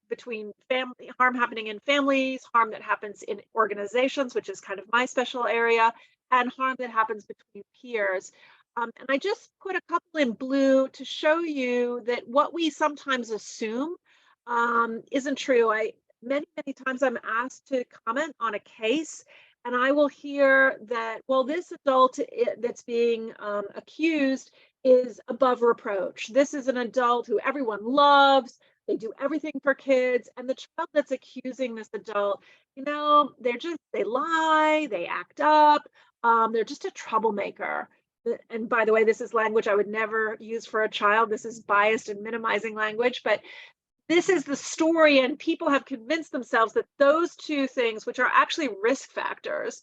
between family harm happening in families, harm that happens in organizations, which is kind of my special area, and harm that happens between peers. And I just put a couple in blue to show you that what we sometimes assume isn't true. Many times I'm asked to comment on a case, and I will hear that, well, this adult that's being accused is above reproach. This is an adult who everyone loves. They do everything for kids. And the child that's accusing this adult, they lie, they act up, they're just a troublemaker. And by the way, this is language I would never use for a child. This is biased and minimizing language, but this is the story, and people have convinced themselves that those two things, which are actually risk factors,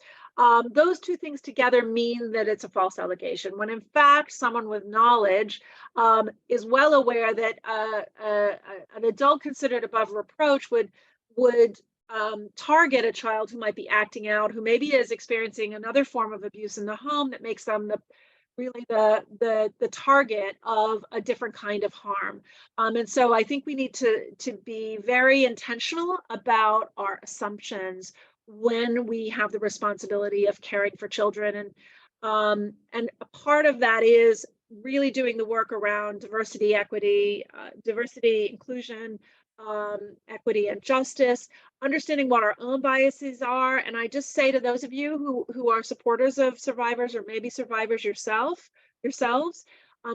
those two things together mean that it's a false allegation, when in fact, someone with knowledge is well aware that an adult considered above reproach would target a child who might be acting out, who maybe is experiencing another form of abuse in the home that makes them really the target of a different kind of harm. And so I think we need to be very intentional about our assumptions when we have the responsibility of caring for children. And a part of that is really doing the work around diversity, equity, inclusion, equity and justice, understanding what our own biases are. And I just say to those of you who are supporters of survivors, or maybe survivors yourselves,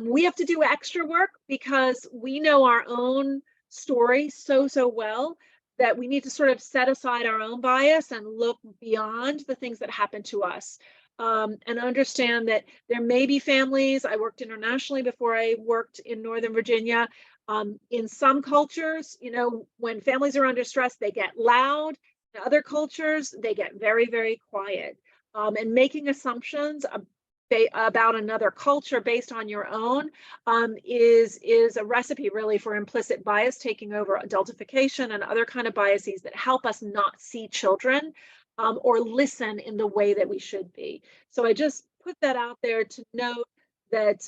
we have to do extra work because we know our own story so well that we need to sort of set aside our own bias and look beyond the things that happen to us. And understand that there may be families. I worked internationally before I worked in Northern Virginia. In some cultures, when families are under stress, they get loud. In other cultures, they get very, very quiet. And making assumptions about another culture based on your own is a recipe really for implicit bias taking over adultification and other kind of biases that help us not see children or listen in the way that we should be. So I just put that out there to note that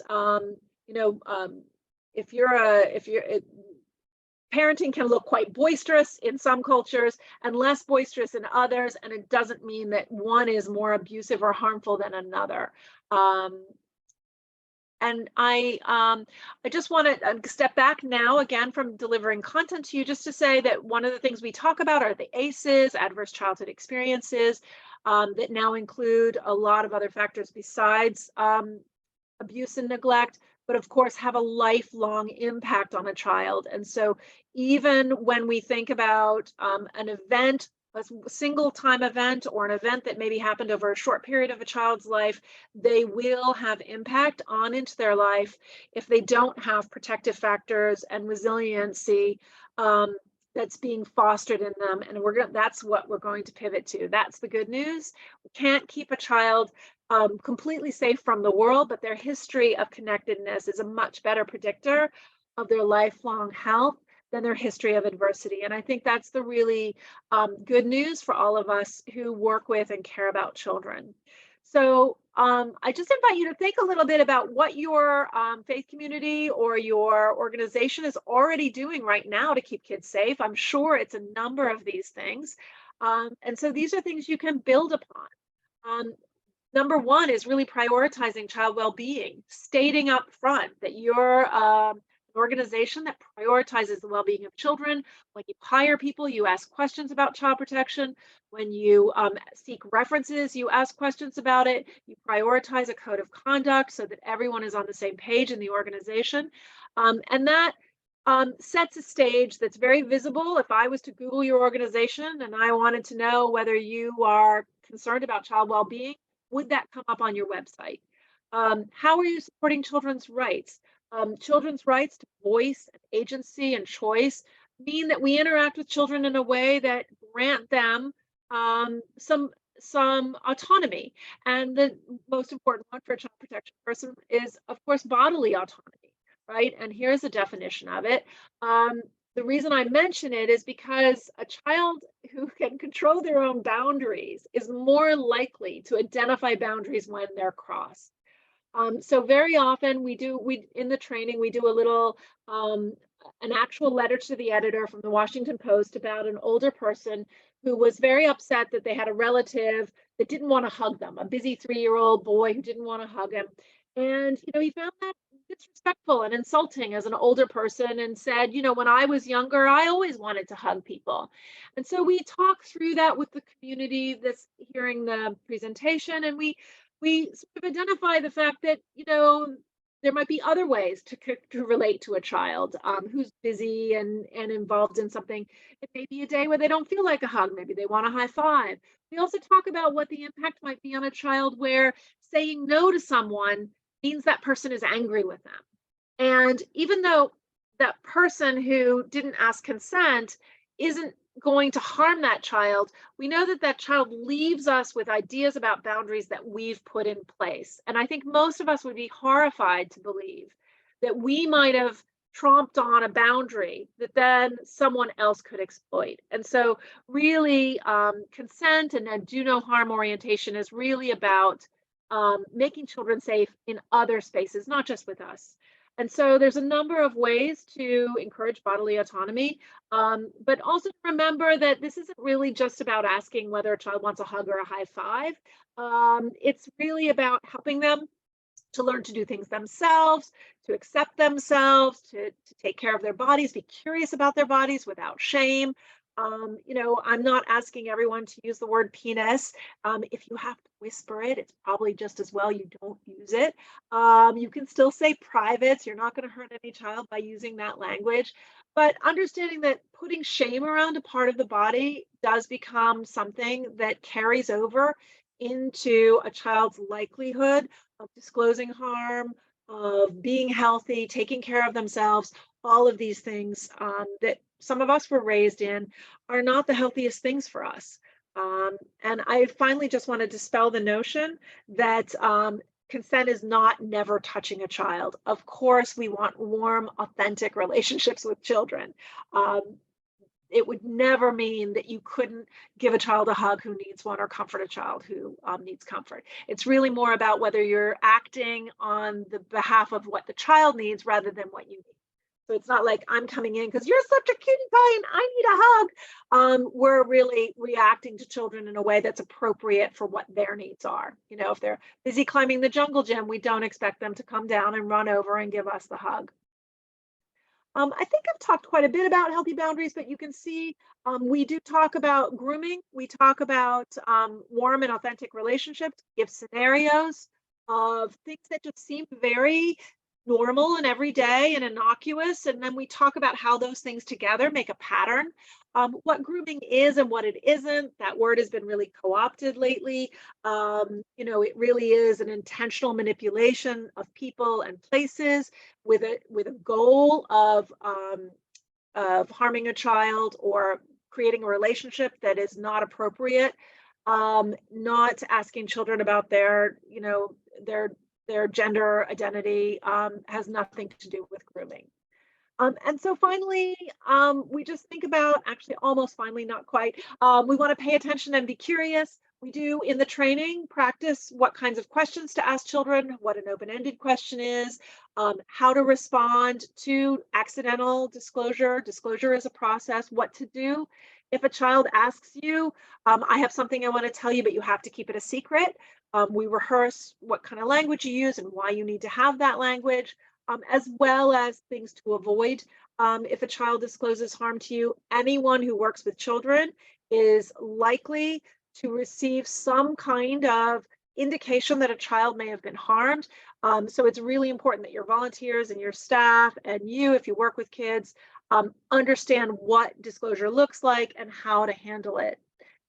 parenting can look quite boisterous in some cultures and less boisterous in others, and it doesn't mean that one is more abusive or harmful than another. And I just want to step back now again from delivering content to you, just to say that one of the things we talk about are the ACEs, adverse childhood experiences, that now include a lot of other factors besides abuse and neglect, but of course have a lifelong impact on a child. And so even when we think about an event, a single time event, or an event that maybe happened over a short period of a child's life, they will have impact on into their life if they don't have protective factors and resiliency that's being fostered in them. And that's what we're going to pivot to. That's the good news. We can't keep a child completely safe from the world, but their history of connectedness is a much better predictor of their lifelong health than their history of adversity. And I think that's the really good news for all of us who work with and care about children. So I just invite you to think a little bit about what your faith community or your organization is already doing right now to keep kids safe. I'm sure it's a number of these things. And so these are things you can build upon. Number one is really prioritizing child well-being, stating up front that you're an organization that prioritizes the well-being of children. When you hire people, you ask questions about child protection. When you seek references, you ask questions about it. You prioritize a code of conduct so that everyone is on the same page in the organization. And that sets a stage that's very visible. If I was to Google your organization and I wanted to know whether you are concerned about child well-being, would that come up on your website? How are you supporting children's rights? Children's rights to voice, and agency, and choice mean that we interact with children in a way that grant them some autonomy. And the most important one for a child protection person is, of course, bodily autonomy, right? And here's a definition of it. The reason I mention it is because a child who can control their own boundaries is more likely to identify boundaries when they're crossed. So very often in the training, we do a little, an actual letter to the editor from the Washington Post about an older person who was very upset that they had a relative that didn't want to hug them, a busy 3-year-old boy who didn't want to hug him. And, he found that disrespectful and insulting as an older person and said, when I was younger, I always wanted to hug people. And so we talked through that with the community that's hearing the presentation, and we sort of identify the fact that, there might be other ways to relate to a child who's busy and involved in something. It may be a day where they don't feel like a hug. Maybe they want a high five. We also talk about what the impact might be on a child where saying no to someone means that person is angry with them. And even though that person who didn't ask consent isn't going to harm that child, we know that that child leaves us with ideas about boundaries that we've put in place. And I think most of us would be horrified to believe that we might have tromped on a boundary that then someone else could exploit. And so really consent and then do no harm orientation is really about making children safe in other spaces, not just with us. And so there's a number of ways to encourage bodily autonomy, but also remember that this isn't really just about asking whether a child wants a hug or a high five. It's really about helping them to learn to do things themselves, to accept themselves, to take care of their bodies, be curious about their bodies without shame. I'm not asking everyone to use the word penis. If you have to whisper it, it's probably just as well you don't use it. You can still say privates. You're not going to hurt any child by using that language. But understanding that putting shame around a part of the body does become something that carries over into a child's likelihood of disclosing harm, of being healthy, taking care of themselves. All of these things that some of us were raised in are not the healthiest things for us. And I finally just want to dispel the notion that consent is not never touching a child. Of course, we want warm, authentic relationships with children. It would never mean that you couldn't give a child a hug who needs one or comfort a child who needs comfort. It's really more about whether you're acting on the behalf of what the child needs rather than what you need. So it's not like I'm coming in because you're such a cutie pie and I need a hug. We're really reacting to children in a way that's appropriate for what their needs are. If they're busy climbing the jungle gym, we don't expect them to come down and run over and give us the hug. I think I've talked quite a bit about healthy boundaries, but you can see we do talk about grooming. We talk about warm and authentic relationships, give scenarios of things that just seem very normal and everyday and innocuous. And then we talk about how those things together make a pattern. What grooming is and what it isn't, that word has been really co-opted lately. It really is an intentional manipulation of people and places with a goal of harming a child or creating a relationship that is not appropriate. Not asking children about their gender identity has nothing to do with grooming. And so finally, we just think about, actually almost finally, not quite, we want to pay attention and be curious. We do in the training practice what kinds of questions to ask children, what an open-ended question is, how to respond to accidental disclosure. Disclosure is a process, what to do. If a child asks you, I have something I want to tell you, but you have to keep it a secret. We rehearse what kind of language you use and why you need to have that language, as well as things to avoid. If a child discloses harm to you, anyone who works with children is likely to receive some kind of indication that a child may have been harmed. So it's really important that your volunteers and your staff and you, if you work with kids, understand what disclosure looks like and how to handle it,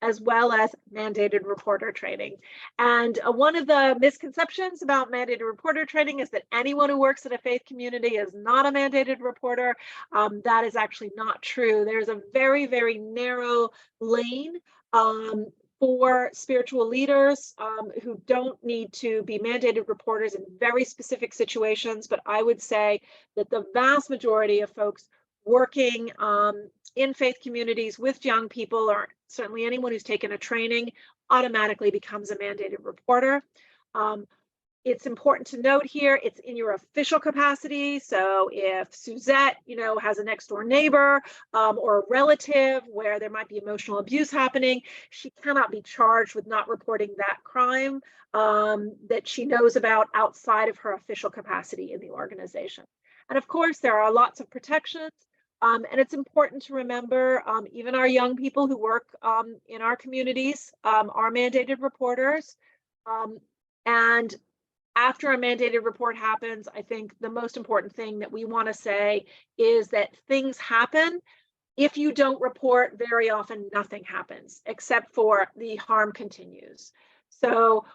as well as mandated reporter training. And one of the misconceptions about mandated reporter training is that anyone who works at a faith community is not a mandated reporter. That is actually not true. There's a very, very narrow lane for spiritual leaders who don't need to be mandated reporters in very specific situations. But I would say that the vast majority of folks working in faith communities with young people, or certainly anyone who's taken a training, automatically becomes a mandated reporter. It's important to note here, it's in your official capacity. So if Suzette, has a next door neighbor or a relative where there might be emotional abuse happening, she cannot be charged with not reporting that crime that she knows about outside of her official capacity in the organization. And of course, there are lots of protections. And it's important to remember, even our young people who work in our communities are mandated reporters. And after a mandated report happens, I think the most important thing that we want to say is that things happen. If you don't report, very often nothing happens except for the harm continues. So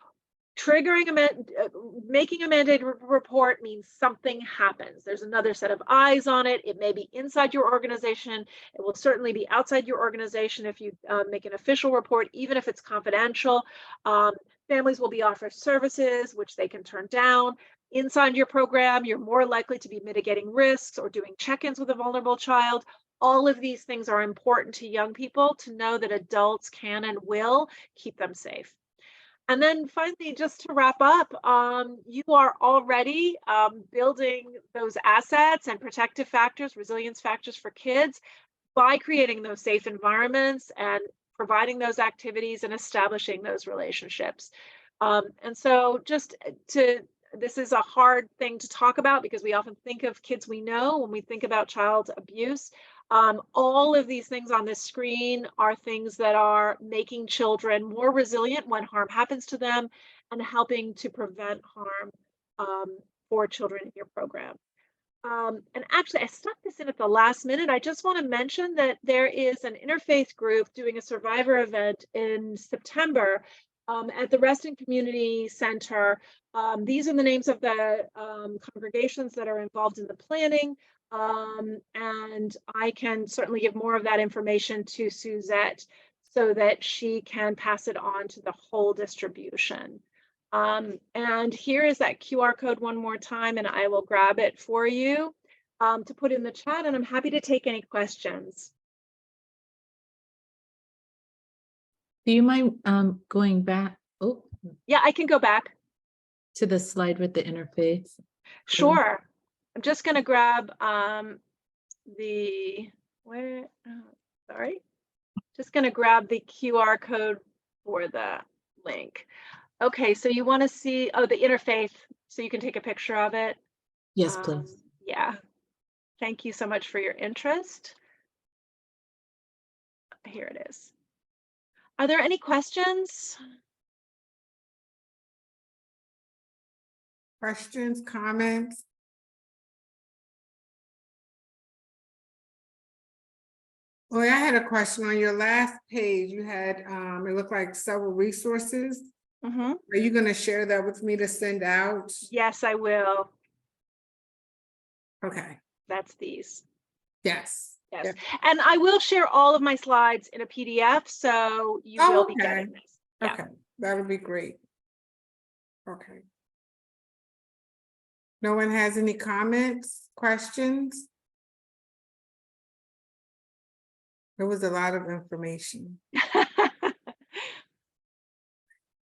making a mandated report means something happens. There's another set of eyes on it. It may be inside your organization. It will certainly be outside your organization if you make an official report, even if it's confidential. Families will be offered services which they can turn down. Inside your program, you're more likely to be mitigating risks or doing check-ins with a vulnerable child. All of these things are important to young people to know that adults can and will keep them safe. And then finally, just to wrap up, you are already building those assets and protective factors, resilience factors for kids by creating those safe environments and providing those activities and establishing those relationships. And so this is a hard thing to talk about because we often think of kids we know when we think about child abuse. All of these things on this screen are things that are making children more resilient when harm happens to them and helping to prevent harm for children in your program. And actually, I stuck this in at the last minute. I just want to mention that there is an interfaith group doing a survivor event in September at the Reston Community Center. These are the names of the congregations that are involved in the planning. And I can certainly give more of that information to Suzette so that she can pass it on to the whole distribution. And here is that QR code one more time, and I will grab it for you to put in the chat, and I'm happy to take any questions. Do you mind going back? Oh, yeah, I can go back to the slide with the interface. Sure. I'm just going to grab just going to grab the QR code for the link. Okay, so you want to see, the interfaith, so you can take a picture of it. Yes, please. Yeah. Thank you so much for your interest. Here it is. Are there any questions? Questions, comments? Well, I had a question on your last page. You had, it looked like several resources. Mm-hmm. Are you going to share that with me to send out? Yes, I will. Okay. That's these. Yes. Yes. Yep. And I will share all of my slides in a PDF, so you will be getting this. Yeah. Okay, that would be great. Okay. No one has any comments, questions? There was a lot of information.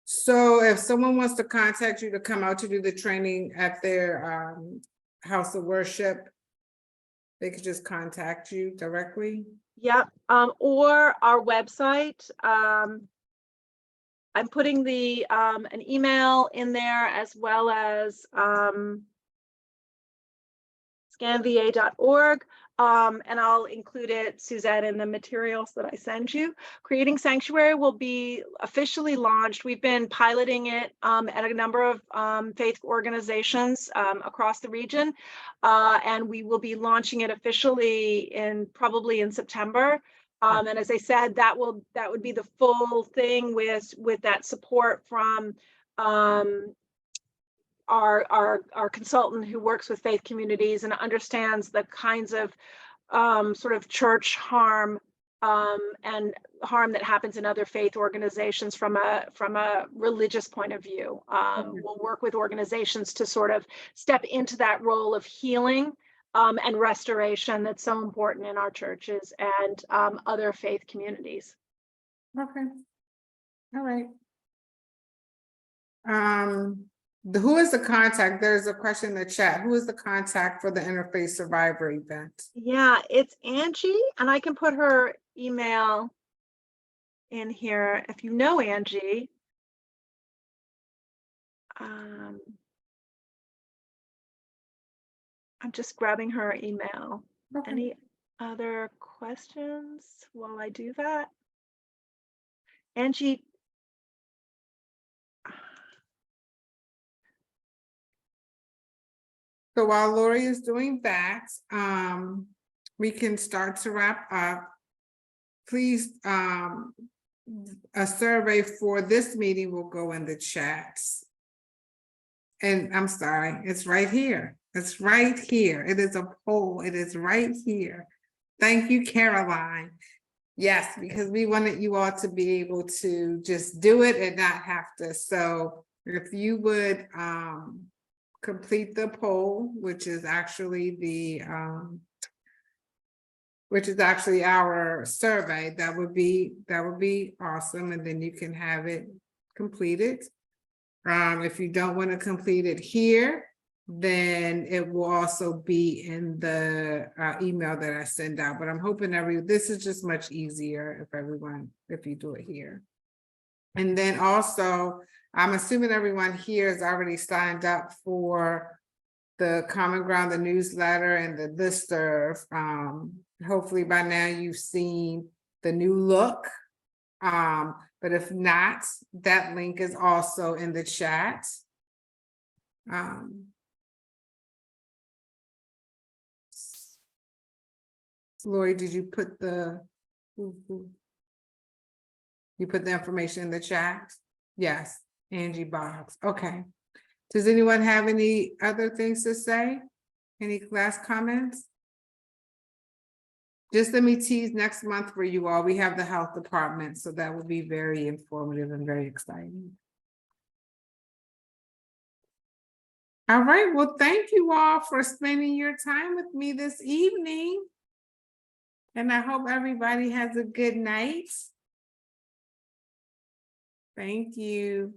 So if someone wants to contact you to come out to do the training at their house of worship, they could just contact you directly? Yep, or our website. I'm putting the an email in there as well as scanva.org. And I'll include it, Suzette, in the materials that I send you. Creating Sanctuary will be officially launched. We've been piloting it at a number of faith organizations across the region. And we will be launching it officially probably in September. And as I said, that would be the full thing with that support from our consultant who works with faith communities and understands the kinds of sort of church harm and harm that happens in other faith organizations from a religious point of view. We'll work with organizations to sort of step into that role of healing and restoration that's so important in our churches and other faith communities. Okay. All right. Who is the contact? There's a question in the chat. Who is the contact for the Interfaith Survivor event? Yeah, it's Angie, and I can put her email in here if you know Angie. I'm just grabbing her email. Okay. Any other questions while I do that? Angie. So while Laurie is doing that, we can start to wrap up. Please, a survey for this meeting will go in the chats. And I'm sorry, it's right here. It's right here. It is a poll. It is right here. Thank you, Caroline. Yes, because we wanted you all to be able to just do it and not have to. So if you would complete the poll, which is actually our survey, that would be awesome. And then you can have it completed. If you don't want to complete it here, then it will also be in the email that I send out. But I'm hoping this is just much easier if you do it here. And then also, I'm assuming everyone here is already signed up for the Common Ground, the newsletter, and the listserv. Hopefully by now you've seen the new look. But if not, that link is also in the chat. Laurie, did you put the information in the chat? Yes, Angie Boggs. Okay. Does anyone have any other things to say? Any last comments? Just let me tease next month for you all. We have the health department, so that will be very informative and very exciting. All right, well, thank you all for spending your time with me this evening. And I hope everybody has a good night. Thank you.